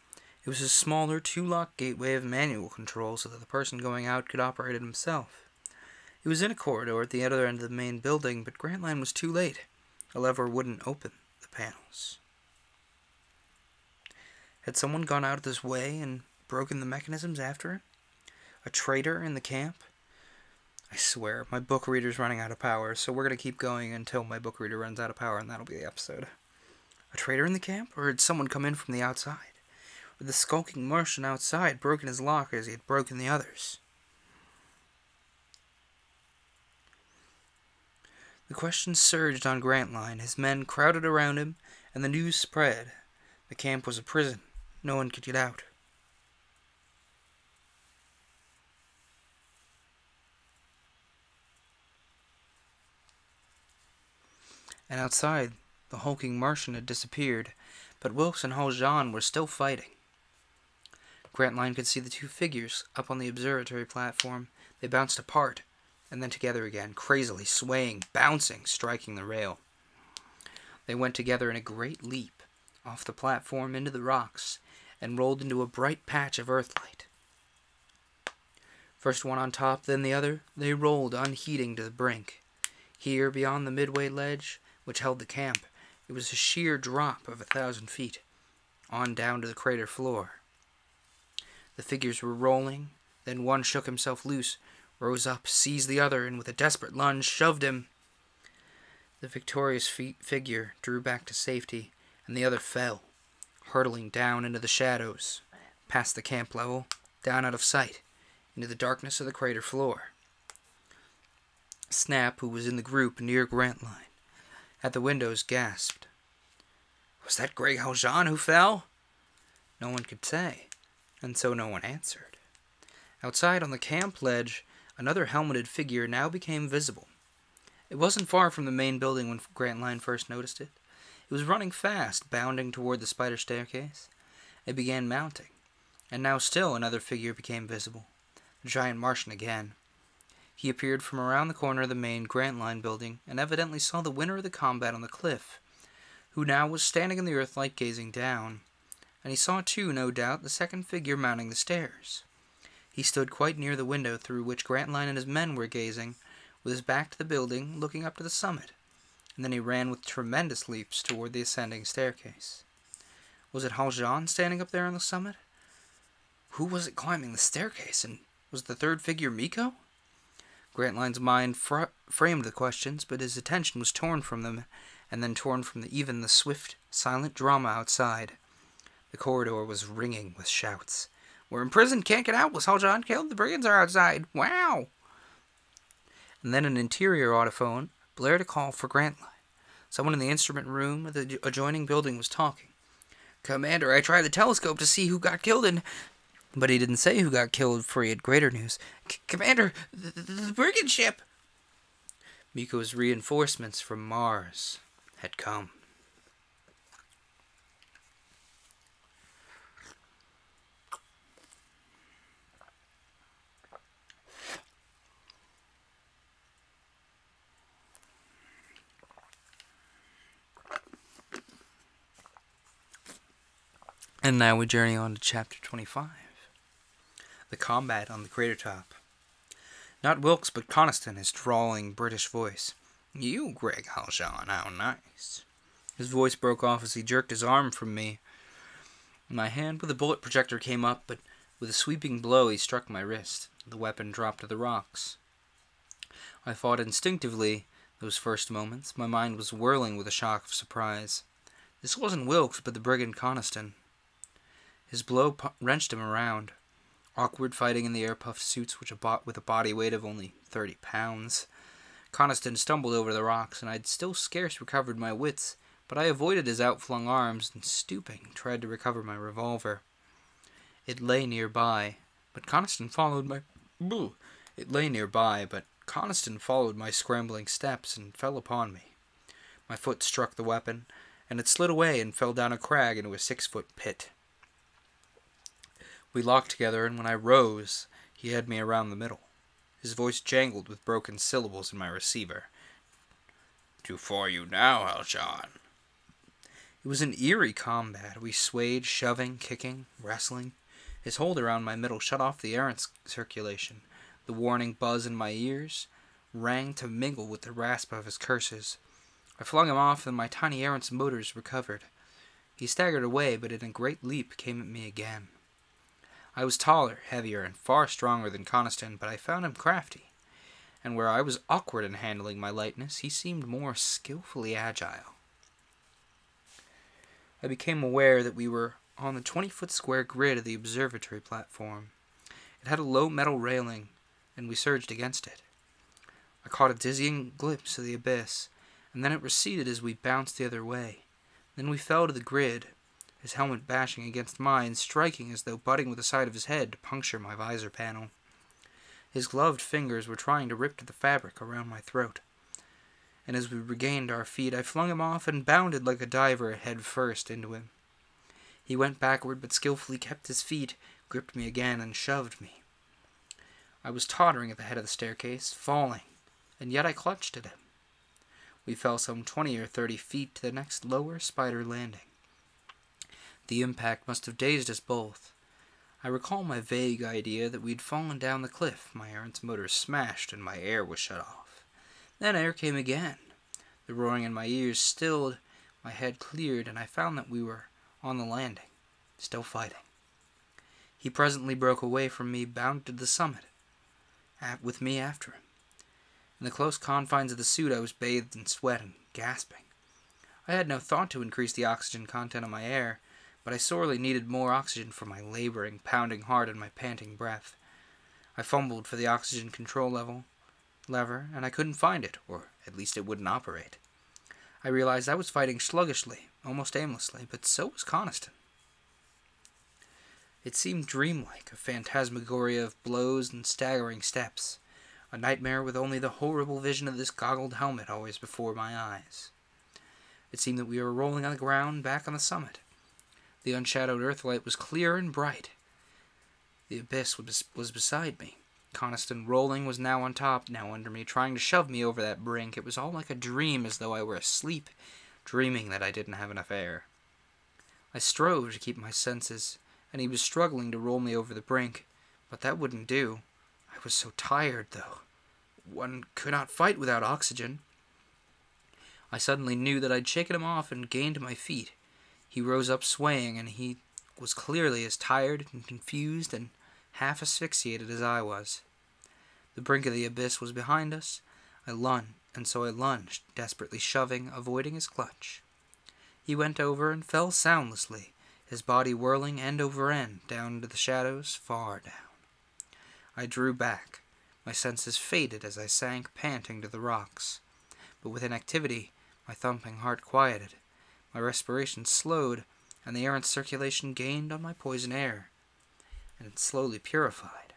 Speaker 2: It was a smaller, two-lock gateway of manual control so that the person going out could operate it himself. It was in a corridor at the other end of the main building, but Grantline was too late. A lever wouldn't open the panels. Had someone gone out of this way and broken the mechanisms after him? A traitor in the camp? I swear, my book reader's running out of power, so we're going to keep going until my book reader runs out of power, and that'll be the episode. A traitor in the camp? Or had someone come in from the outside? Or the skulking Martian outside broken his lock as he had broken the others? The questions surged on Grantline. His men crowded around him, and the news spread. The camp was a prison. No one could get out. And outside, the hulking Martian had disappeared, but Wilkes and Haljan were still fighting. Grantline could see the two figures up on the observatory platform. They bounced apart, and then together again, crazily swaying, bouncing, striking the rail. They went together in a great leap, off the platform into the rocks, and rolled into a bright patch of Earthlight. First one on top, then the other, they rolled unheeding to the brink. Here, beyond the midway ledge, which held the camp, it was a sheer drop of 1,000 feet, on down to the crater floor. The figures were rolling, then one shook himself loose, rose up, seized the other, and with a desperate lunge, shoved him. The victorious figure drew back to safety, and the other fell, hurtling down into the shadows, past the camp level, down out of sight, into the darkness of the crater floor. Snap, who was in the group near Grantline, at the windows, gasped. "Was that Greg Haljan who fell?" No one could say. and so no one answered. Outside on the camp ledge, another helmeted figure now became visible. It wasn't far from the main building when Grantline first noticed it. It was running fast, bounding toward the spider staircase. It began mounting, and now still another figure became visible. The giant Martian again. He appeared from around the corner of the main Grantline building, and evidently saw the winner of the combat on the cliff, who now was standing in the earthlight gazing down. And he saw too, no doubt, the second figure mounting the stairs. He stood quite near the window through which Grantline and his men were gazing, with his back to the building, looking up to the summit, and then he ran with tremendous leaps toward the ascending staircase. Was it Haljan standing up there on the summit? Who was it climbing the staircase, and was the third figure Miko? Grantline's mind framed the questions, but his attention was torn from them, and then torn from even the swift, silent drama outside. The corridor was ringing with shouts. "We're in prison, can't get out. Was Haljan killed? The brigands are outside. Wow!" And then an interior autophone blared a call for Grantline. Someone in the instrument room of the adjoining building was talking. "Commander, I tried the telescope to see who got killed and..." But he didn't say who got killed, for he had greater news. "Commander, the brigand ship!" Miko's reinforcements from Mars had come. And now we journey on to Chapter 25. The combat on the crater top. Not Wilkes, but Coniston, his drawling British voice. "You, Greg Haljan, how nice." His voice broke off as he jerked his arm from me. My hand with the bullet projector came up, but with a sweeping blow he struck my wrist. The weapon dropped to the rocks. I fought instinctively those first moments. My mind was whirling with a shock of surprise. This wasn't Wilkes, but the brigand Coniston. His blow wrenched him around. Awkward fighting in the air-puffed suits with a body weight of only 30 pounds. Coniston stumbled over the rocks, and I'd still scarce recovered my wits, but I avoided his outflung arms and, stooping, tried to recover my revolver. It lay nearby, but Coniston followed my scrambling steps and fell upon me. My foot struck the weapon, and it slid away and fell down a crag into a 6-foot pit. We locked together, and when I rose, he had me around the middle. His voice jangled with broken syllables in my receiver. "Too for you now, Haljan." It was an eerie combat. We swayed, shoving, kicking, wrestling. His hold around my middle shut off the errant circulation. The warning buzz in my ears rang to mingle with the rasp of his curses. I flung him off, and my tiny errant's motors recovered. He staggered away, but in a great leap came at me again. I was taller, heavier, and far stronger than Coniston, but I found him crafty, and where I was awkward in handling my lightness, he seemed more skillfully agile. I became aware that we were on the 20-foot square grid of the observatory platform. It had a low metal railing, and we surged against it. I caught a dizzying glimpse of the abyss, and then it receded as we bounced the other way. Then we fell to the grid, his helmet bashing against mine, striking as though butting with the side of his head to puncture my visor panel. His gloved fingers were trying to rip to the fabric around my throat. And as we regained our feet, I flung him off and bounded like a diver head first into him. He went backward, but skillfully kept his feet, gripped me again, and shoved me. I was tottering at the head of the staircase, falling, and yet I clutched at him. We fell some 20 or 30 feet to the next lower spider landing. The impact must have dazed us both. I recall my vague idea that we'd fallen down the cliff. My errant's motors smashed and my air was shut off. Then air came again. The roaring in my ears stilled, my head cleared, and I found that we were on the landing, still fighting. He presently broke away from me, bounded to the summit, with me after him. In the close confines of the suit I was bathed in sweat and gasping. I had no thought to increase the oxygen content of my air, but I sorely needed more oxygen for my laboring, pounding heart and my panting breath. I fumbled for the oxygen control lever, and I couldn't find it, or at least it wouldn't operate. I realized I was fighting sluggishly, almost aimlessly, but so was Coniston. It seemed dreamlike, a phantasmagoria of blows and staggering steps, a nightmare with only the horrible vision of this goggled helmet always before my eyes. It seemed that we were rolling on the ground back on the summit. The unshadowed earthlight was clear and bright. The abyss was beside me. Coniston rolling was now on top, now under me, trying to shove me over that brink. It was all like a dream, as though I were asleep, dreaming that I didn't have enough air. I strove to keep my senses, and he was struggling to roll me over the brink, but that wouldn't do. I was so tired, though. One could not fight without oxygen. I suddenly knew that I'd shaken him off and gained my feet. He rose up swaying, and he was clearly as tired and confused and half asphyxiated as I was. The brink of the abyss was behind us. I lunged, desperately shoving, avoiding his clutch. He went over and fell soundlessly, his body whirling end over end down into the shadows, far down. I drew back. My senses faded as I sank, panting, to the rocks. But with inactivity, my thumping heart quieted. My respiration slowed, and the errant circulation gained on my poison air, and it slowly purified.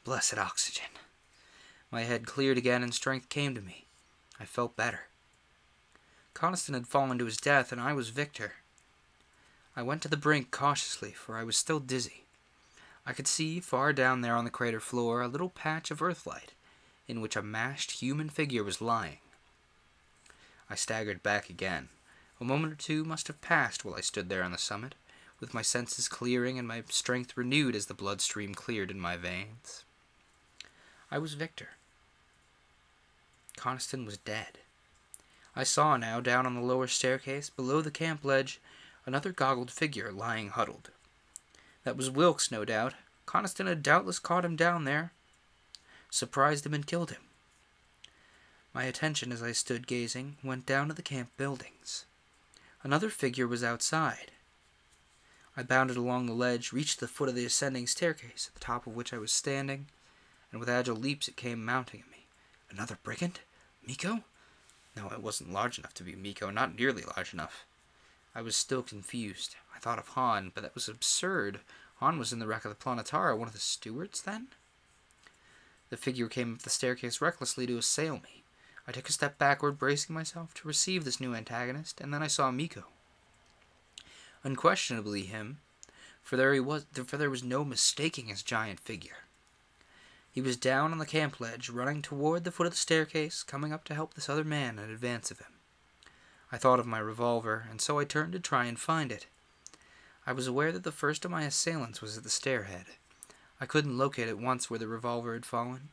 Speaker 2: Blessed oxygen! My head cleared again, and strength came to me. I felt better. Coniston had fallen to his death, and I was victor. I went to the brink cautiously, for I was still dizzy. I could see, far down there on the crater floor, a little patch of earthlight, in which a mashed human figure was lying. I staggered back again. A moment or two must have passed while I stood there on the summit, with my senses clearing and my strength renewed as the bloodstream cleared in my veins. I was victor. Coniston was dead. I saw now, down on the lower staircase, below the camp ledge, another goggled figure lying huddled. That was Wilkes, no doubt. Coniston had doubtless caught him down there, surprised him and killed him. My attention, as I stood gazing, went down to the camp buildings. Another figure was outside. I bounded along the ledge, reached the foot of the ascending staircase, at the top of which I was standing, and with agile leaps it came mounting at me. Another brigand? Miko? No, it wasn't large enough to be Miko, not nearly large enough. I was still confused. I thought of Han, but that was absurd. Han was in the wreck of the Planetara, one of the stewards, then? The figure came up the staircase recklessly to assail me. I took a step backward, bracing myself to receive this new antagonist, and then I saw Miko. Unquestionably him, for there was no mistaking his giant figure. He was down on the camp ledge, running toward the foot of the staircase, coming up to help this other man in advance of him. I thought of my revolver, and so I turned to try and find it. I was aware that the first of my assailants was at the stairhead. I couldn't locate it once where the revolver had fallen.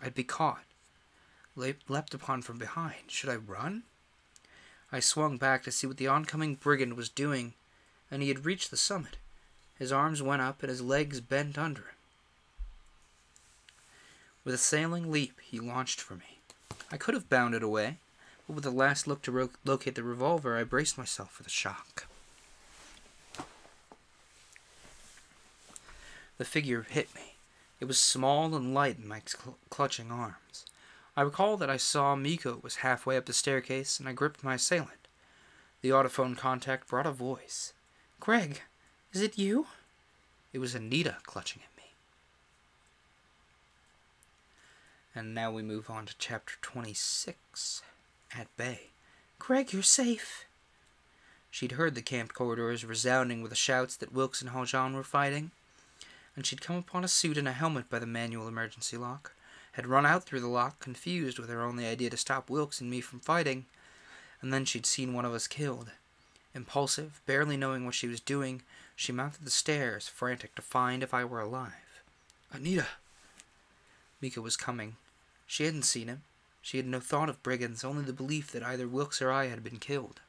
Speaker 2: I'd be caught, leapt upon from behind. Should I run? I swung back to see what the oncoming brigand was doing, and he had reached the summit. His arms went up and his legs bent under him. With a sailing leap, he launched for me. I could have bounded away, but with a last look to locate the revolver, I braced myself for the shock. The figure hit me. It was small and light in my clutching arms. I recall that I saw Miko was halfway up the staircase, and I gripped my assailant. The autophone contact brought a voice. "Greg, is it you?" It was Anita clutching at me. And now we move on to chapter 26, At Bay. "Greg, you're safe." She'd heard the camp corridors resounding with the shouts that Wilkes and Haljan were fighting, and she'd come upon a suit and a helmet by the manual emergency lock, had run out through the lock, confused with her only idea to stop Wilkes and me from fighting, and then she'd seen one of us killed. Impulsive, barely knowing what she was doing, she mounted the stairs, frantic to find if I were alive. "Anita!" Mika was coming. She hadn't seen him. She had no thought of brigands, only the belief that either Wilkes or I had been killed.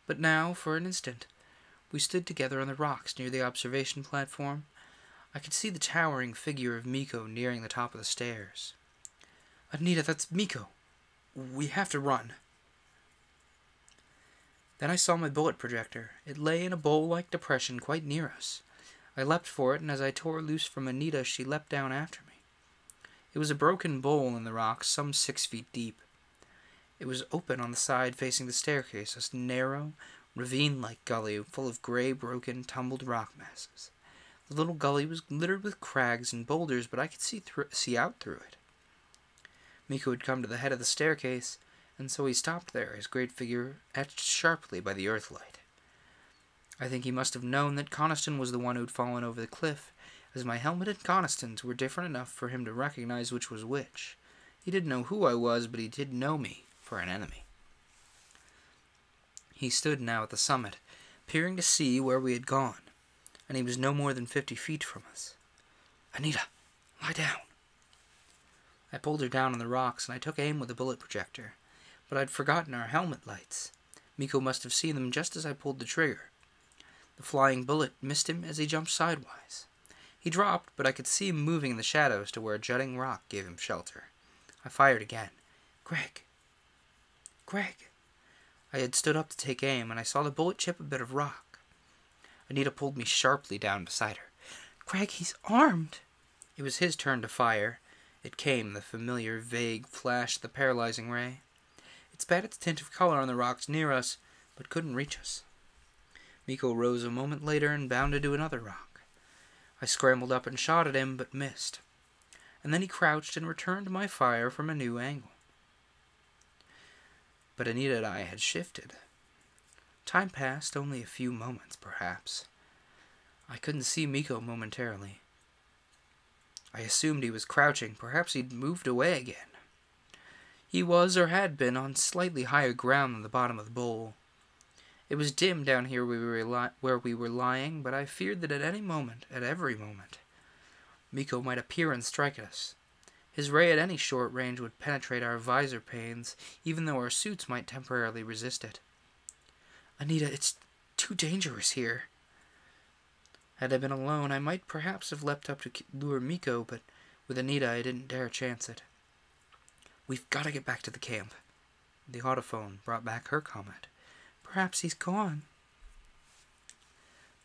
Speaker 2: But now, for an instant, we stood together on the rocks near the observation platform. I could see the towering figure of Miko nearing the top of the stairs. "Anita, that's Miko. We have to run." Then I saw my bullet projector. It lay in a bowl-like depression quite near us. I leapt for it, and as I tore loose from Anita, she leapt down after me. It was a broken bowl in the rocks, some 6 feet deep. It was open on the side facing the staircase, a narrow, ravine-like gully full of gray, broken, tumbled rock masses. The little gully was littered with crags and boulders, but I could see out through it. Miko had come to the head of the staircase, and so he stopped there, his great figure etched sharply by the earthlight. I think he must have known that Coniston was the one who'd fallen over the cliff, as my helmet and Coniston's were different enough for him to recognize which was which. He didn't know who I was, but he did know me for an enemy. He stood now at the summit, peering to see where we had gone, and he was no more than 50 feet from us. "Anita, lie down." I pulled her down on the rocks, and I took aim with the bullet projector, but I'd forgotten our helmet lights. Miko must have seen them just as I pulled the trigger. The flying bullet missed him as he jumped sidewise. He dropped, but I could see him moving in the shadows to where a jutting rock gave him shelter. I fired again. Greg! Greg! I had stood up to take aim, and I saw the bullet chip a bit of rock. Anita pulled me sharply down beside her. "Greg, he's armed!" It was his turn to fire. It came, the familiar, vague flash of the paralyzing ray. It spat its tint of color on the rocks near us, but couldn't reach us. Miko rose a moment later and bounded to another rock. I scrambled up and shot at him, but missed. And then he crouched and returned my fire from a new angle. But Anita and I had shifted. Time passed, only a few moments, perhaps. I couldn't see Miko momentarily. I assumed he was crouching. Perhaps he'd moved away again. He was, or had been, on slightly higher ground than the bottom of the bowl. It was dim down here where we were lying, but I feared that at any moment, at every moment, Miko might appear and strike us. His ray at any short range would penetrate our visor panes, even though our suits might temporarily resist it. "Anita, it's too dangerous here." Had I been alone, I might perhaps have leapt up to lure Miko, but with Anita I didn't dare chance it. "We've got to get back to the camp." The autophone brought back her comment. "Perhaps he's gone."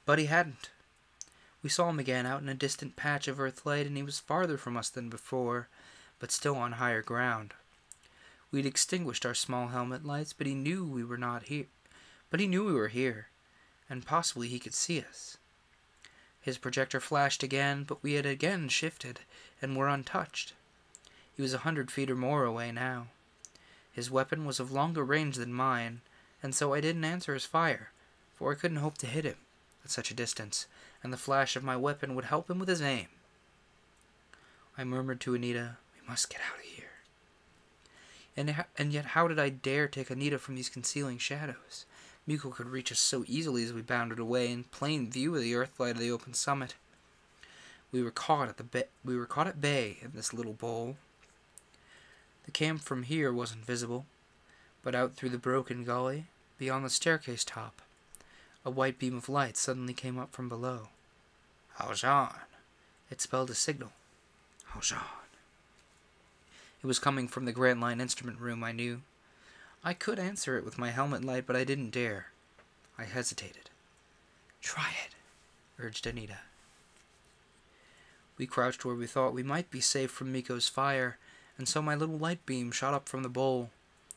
Speaker 2: But he hadn't. We saw him again out in a distant patch of earthlight, and he was farther from us than before, but still on higher ground. We'd extinguished our small helmet lights, but he knew we were not here. But he knew we were here, and possibly he could see us. His projector flashed again, but we had again shifted, and were untouched. He was 100 feet or more away now. His weapon was of longer range than mine, and so I didn't answer his fire, for I couldn't hope to hit him at such a distance, and the flash of my weapon would help him with his aim. I murmured to Anita, "We must get out of here." And yet how did I dare take Anita from these concealing shadows? Miko could reach us so easily as we bounded away in plain view of the earthlight of the open summit. We were caught at bay in this little bowl. The camp from here wasn't visible, but out through the broken gully, beyond the staircase top, a white beam of light suddenly came up from below. "Haljan." It spelled a signal. "Haljan." It was coming from the Grand Line instrument room, I knew. I could answer it with my helmet light, but I didn't dare. I hesitated. "Try it," urged Anita. We crouched where we thought we might be safe from Miko's fire, and so my little light beam shot up from the bowl.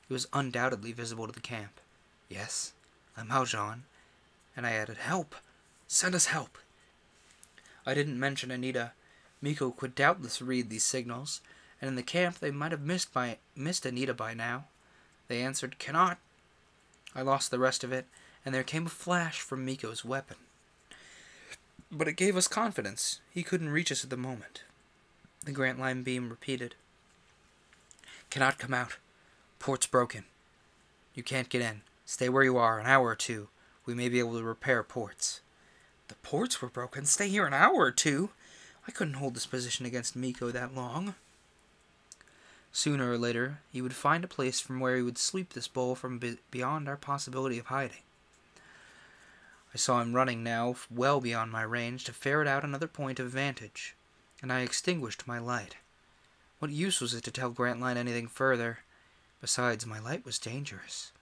Speaker 2: It was undoubtedly visible to the camp. "Yes, I'm Haljan." And I added, "Help! Send us help!" I didn't mention Anita. Miko could doubtless read these signals, and in the camp they might have missed Anita by now. They answered, "Cannot." I lost the rest of it, and there came a flash from Miko's weapon. But it gave us confidence. He couldn't reach us at the moment. The Grant Line beam repeated, "Cannot come out. Port's broken. You can't get in. Stay where you are an hour or two. We may be able to repair ports." The ports were broken? Stay here an hour or two? I couldn't hold this position against Miko that long. Sooner or later, he would find a place from where he would sweep this bowl from beyond our possibility of hiding. I saw him running now, well beyond my range, to ferret out another point of vantage, and I extinguished my light. What use was it to tell Grantline anything further? Besides, my light was dangerous.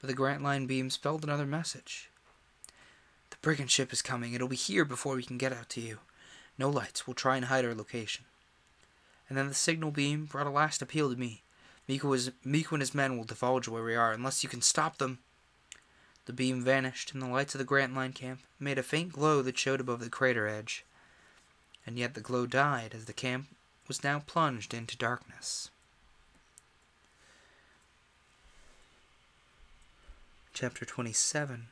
Speaker 2: But the Grantline beam spelled another message. "The brigand ship is coming. It'll be here before we can get out to you. No lights. We'll try and hide our location." And then the signal beam brought a last appeal to me. Miko and his men will divulge where we are unless you can stop them." The beam vanished, and the lights of the Grantline camp made a faint glow that showed above the crater edge. And yet the glow died, as the camp was now plunged into darkness. Chapter 27.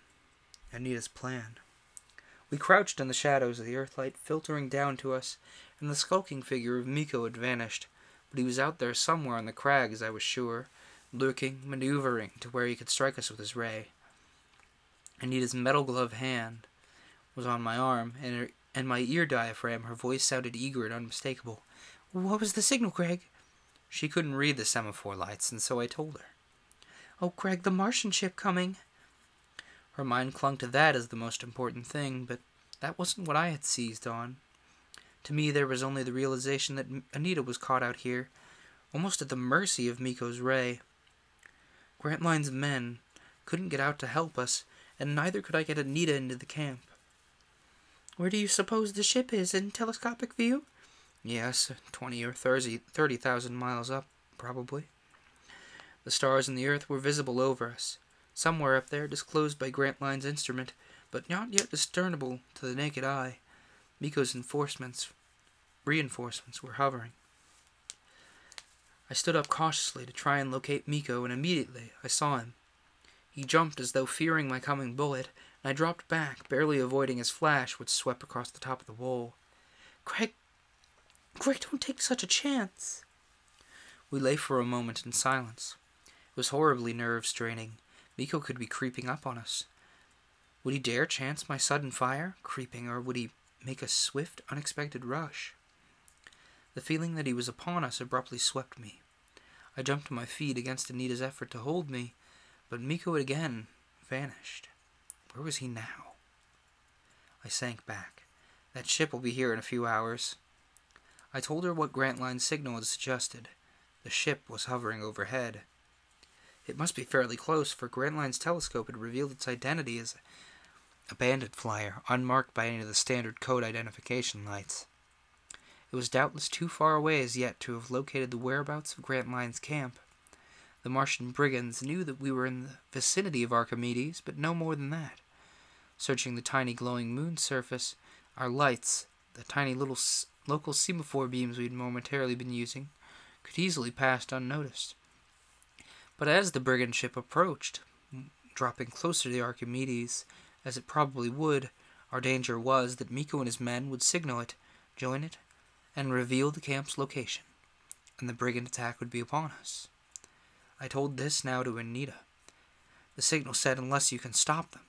Speaker 2: Anita's Plan. We crouched in the shadows of the Earthlight filtering down to us, and the skulking figure of Miko had vanished, but he was out there somewhere on the crags, I was sure, lurking, maneuvering to where he could strike us with his ray. Anita's metal-gloved hand was on my arm, and my ear diaphragm, her voice sounded eager and unmistakable. "What was the signal, Greg?" She couldn't read the semaphore lights, and so I told her. "Oh, Greg, the Martian ship coming." Her mind clung to that as the most important thing, but that wasn't what I had seized on. To me, there was only the realization that Anita was caught out here, almost at the mercy of Miko's ray. Grantline's men couldn't get out to help us, and neither could I get Anita into the camp. "Where do you suppose the ship is, in telescopic view?" "Yes, 20 or 30,000 miles up, probably." The stars and the Earth were visible over us, somewhere up there, disclosed by Grantline's instrument, but not yet discernible to the naked eye. Miko's reinforcements were hovering. I stood up cautiously to try and locate Miko, and immediately I saw him. He jumped as though fearing my coming bullet, and I dropped back, barely avoiding his flash, which swept across the top of the wall. Greg, don't take such a chance." We lay for a moment in silence. It was horribly nerve-straining. Miko could be creeping up on us. Would he dare chance my sudden fire, creeping, or would he make a swift, unexpected rush? The feeling that he was upon us abruptly swept me. I jumped to my feet against Anita's effort to hold me, but Miko had again vanished. Where was he now? I sank back. That ship will be here in a few hours. I told her what Grantline's signal had suggested. The ship was hovering overhead. It must be fairly close, for Grantline's telescope had revealed its identity as a bandit flyer, unmarked by any of the standard code identification lights. It was doubtless too far away as yet to have located the whereabouts of Grantline's camp. The Martian brigands knew that we were in the vicinity of Archimedes, but no more than that. Searching the tiny glowing moon surface, our lights, the tiny little local semaphore beams we'd momentarily been using, could easily pass unnoticed. But as the brigand ship approached, dropping closer to the Archimedes, as it probably would, our danger was that Miko and his men would signal it, join it, and reveal the camp's location, and the brigand attack would be upon us. I told this now to Anita. The signal said, "Unless you can stop them."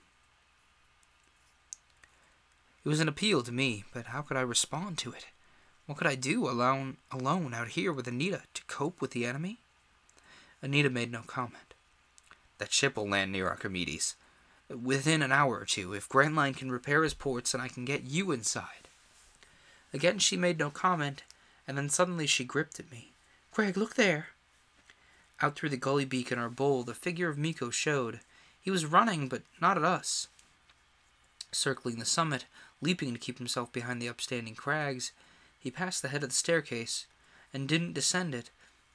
Speaker 2: It was an appeal to me, but how could I respond to it? What could I do alone out here with Anita to cope with the enemy? Anita made no comment.
Speaker 3: "That ship will land near Archimedes
Speaker 2: within an hour or two, if Grantline can repair his ports and I can get you inside." Again she made no comment, and then suddenly she gripped at me. "Greg, look there." Out through the gully beak in our bowl, the figure of Miko showed. He was running, but not at us. Circling the summit, leaping to keep himself behind the upstanding crags, he passed the head of the staircase, and didn't descend it,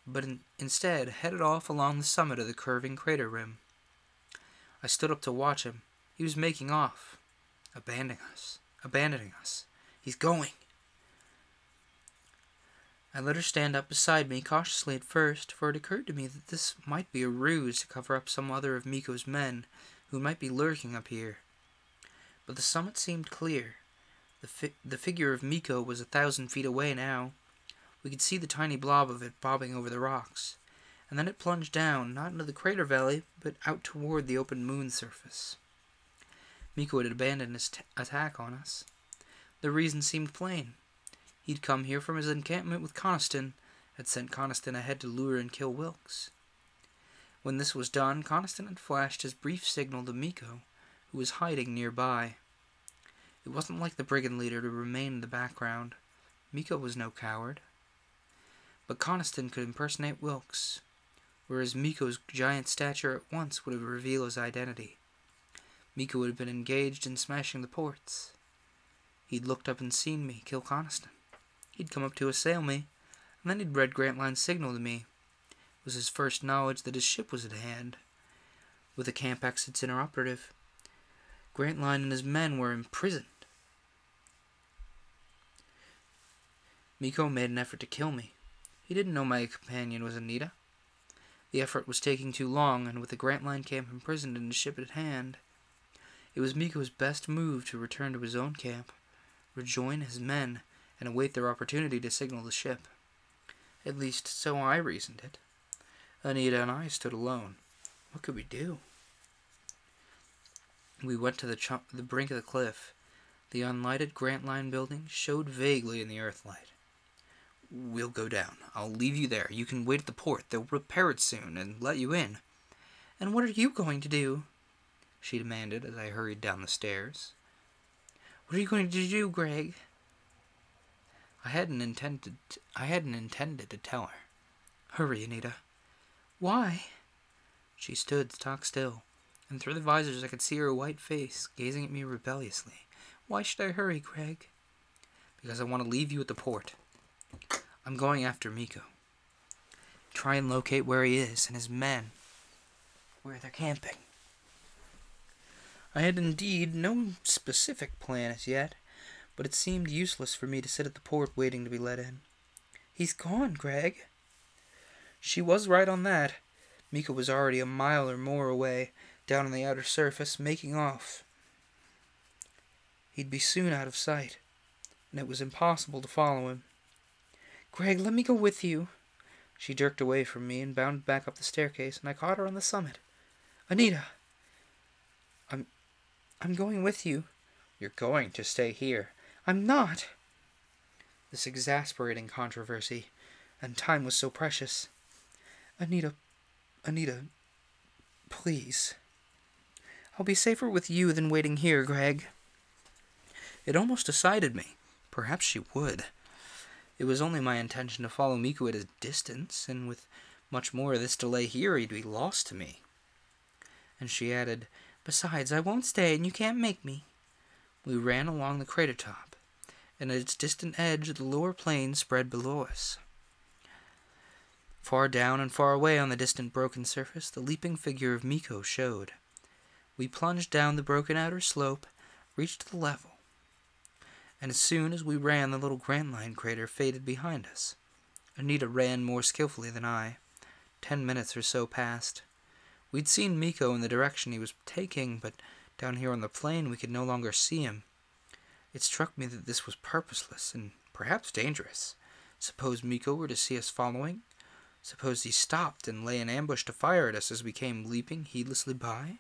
Speaker 2: but instead headed off along the summit of the curving crater rim. I stood up to watch him. He was making off. Abandoning us. He's going. I let her stand up beside me, cautiously at first, for it occurred to me that this might be a ruse to cover up some other of Miko's men who might be lurking up here. But the summit seemed clear. The figure of Miko was 1,000 feet away now. We could see the tiny blob of it bobbing over the rocks, and then it plunged down, not into the crater valley, but out toward the open moon surface. Miko had abandoned his attack on us. The reason seemed plain. He'd come here from his encampment with Coniston, had sent Coniston ahead to lure and kill Wilkes. When this was done, Coniston had flashed his brief signal to Miko, who was hiding nearby. It wasn't like the brigand leader to remain in the background. Miko was no coward. But Coniston could impersonate Wilkes, whereas Miko's giant stature at once would have revealed his identity. Miko would have been engaged in smashing the ports. He'd looked up and seen me kill Coniston. He'd come up to assail me, and then he'd read Grantline's signal to me. It was his first knowledge that his ship was at hand. With the camp exits inoperative, Grantline and his men were imprisoned. Miko made an effort to kill me. He didn't know my companion was Anita. The effort was taking too long, and with the Grantline camp imprisoned and the ship at hand, it was Miko's best move to return to his own camp, rejoin his men, and await their opportunity to signal the ship. At least, so I reasoned it. Anita and I stood alone. What could we do? We went to the brink of the cliff. The unlighted Grantline building showed vaguely in the earthlight. We'll go down. I'll leave you there. You can wait at the port. They'll repair it soon and let you in. And what are you going to do? She demanded as I hurried down the stairs. What are you going to do, Greg? I hadn't intended to tell her. Hurry, Anita. Why? She stood stock still, and through the visors I could see her white face, gazing at me rebelliously. Why should I hurry, Greg? Because I want to leave you at the port. I'm going after Miko. Try and locate where he is and his men, where they're camping. I had indeed no specific plan as yet, but it seemed useless for me to sit at the port waiting to be let in. He's gone, Greg. She was right on that. Miko was already a mile or more away, down on the outer surface, making off. He'd be soon out of sight, and it was impossible to follow him. Greg, let me go with you. She jerked away from me and bounded back up the staircase, and I caught her on the summit. Anita! I'm going with you. You're going to stay here. I'm not. This exasperating controversy, and time was so precious. Anita, please. I'll be safer with you than waiting here, Greg. It almost decided me. Perhaps she would. It was only my intention to follow Miko at a distance, and with much more of this delay here, he'd be lost to me. And she added, Besides, I won't stay, and you can't make me. We ran along the crater top, and at its distant edge, the lower plain spread below us. Far down and far away on the distant broken surface, the leaping figure of Miko showed. We plunged down the broken outer slope, reached the level, and as soon as we ran, the little Grantline crater faded behind us. Anita ran more skillfully than I. 10 minutes or so passed. We'd seen Miko in the direction he was taking, but down here on the plain we could no longer see him. It struck me that this was purposeless and perhaps dangerous. Suppose Miko were to see us following? Suppose he stopped and lay in ambush to fire at us as we came leaping heedlessly by?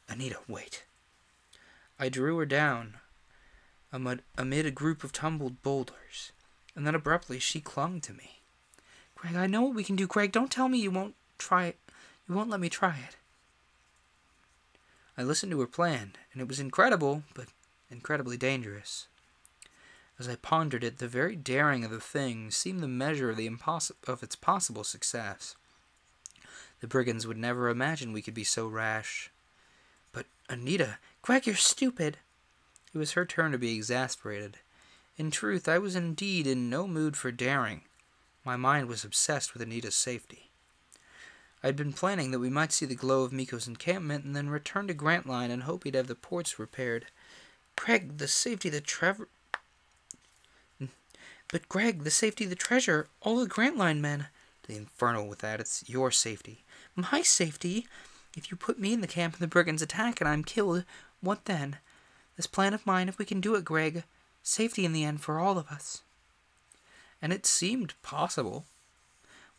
Speaker 2: Anita, wait. I drew her down amid a group of tumbled boulders, and then abruptly she clung to me. Greg, I know what we can do. Greg, don't tell me you won't try it. You won't let me try it. I listened to her plan, and it was incredible, but incredibly dangerous. As I pondered it, the very daring of the thing seemed the measure of its possible success. The brigands would never imagine we could be so rash. But, Anita, Greg, you're stupid. It was her turn to be exasperated. In truth, I was indeed in no mood for daring. My mind was obsessed with Anita's safety. I had been planning that we might see the glow of Miko's encampment and then return to Grantline and hope he'd have the ports repaired. Greg, the safety of the treasure, all the Grantline men. The infernal with that, it's your safety. My safety? If you put me in the camp and the brigands attack and I'm killed, what then? This plan of mine, if we can do it, Greg, safety in the end for all of us. And it seemed possible.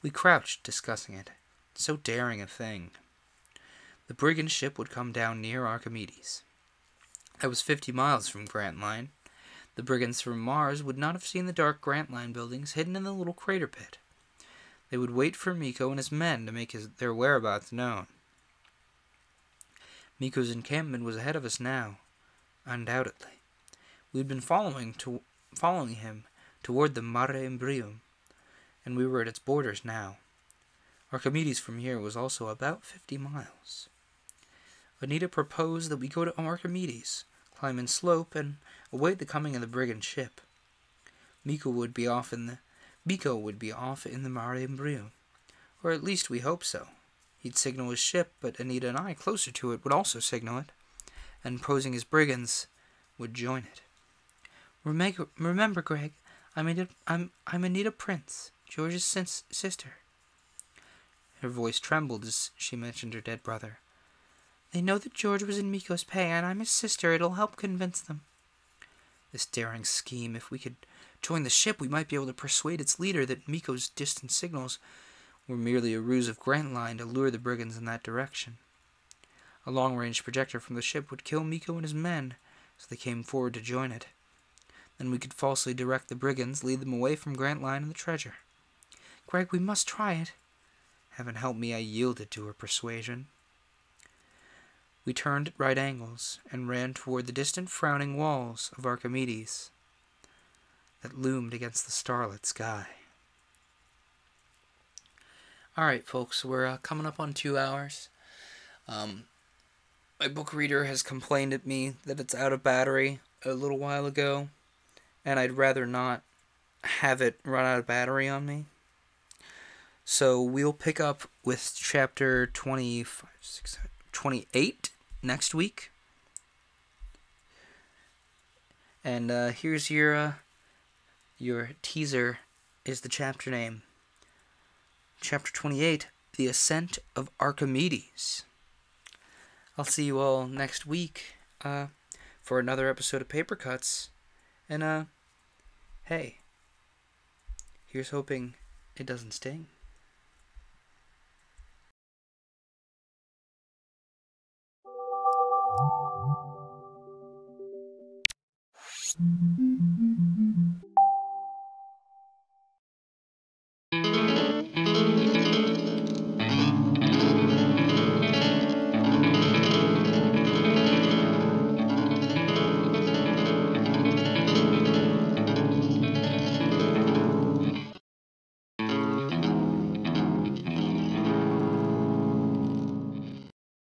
Speaker 2: We crouched, discussing it. So daring a thing. The brigand ship would come down near Archimedes. I was 50 miles from Grantline. The brigands from Mars would not have seen the dark Grantline buildings hidden in the little crater pit. They would wait for Miko and his men to make their whereabouts known. Miko's encampment was ahead of us now, undoubtedly. We had been following him toward the Mare Imbrium, and we were at its borders now. Archimedes from here was also about 50 miles. Anita proposed that we go to Archimedes, climb in slope, and await the coming of the brigand ship. Miko would be off in the Mare Imbrium, or at least we hoped so. He'd signal his ship, but Anita and I, closer to it, would also signal it, and posing as brigands would join it. Remember, Greg, I'm Anita Prince, George's sister. Her voice trembled as she mentioned her dead brother. They know that George was in Miko's pay, and I'm his sister. It'll help convince them. This daring scheme, if we could join the ship, we might be able to persuade its leader that Miko's distant signals were merely a ruse of Grantline to lure the brigands in that direction. A long-range projector from the ship would kill Miko and his men, so they came forward to join it. Then we could falsely direct the brigands, lead them away from Grantline and the treasure. Greg, we must try it. Heaven help me, I yielded to her persuasion. We turned at right angles and ran toward the distant frowning walls of Archimedes that loomed against the starlit sky. Alright, folks, we're coming up on 2 hours. My book reader has complained at me that it's out of battery a little while ago, and I'd rather not have it run out of battery on me. So we'll pick up with chapter 28 next week. And here's your teaser is the chapter name. Chapter 28, The Ascent of Archimedes. I'll see you all next week for another episode of Paper Cuts. And, hey, here's hoping it doesn't sting.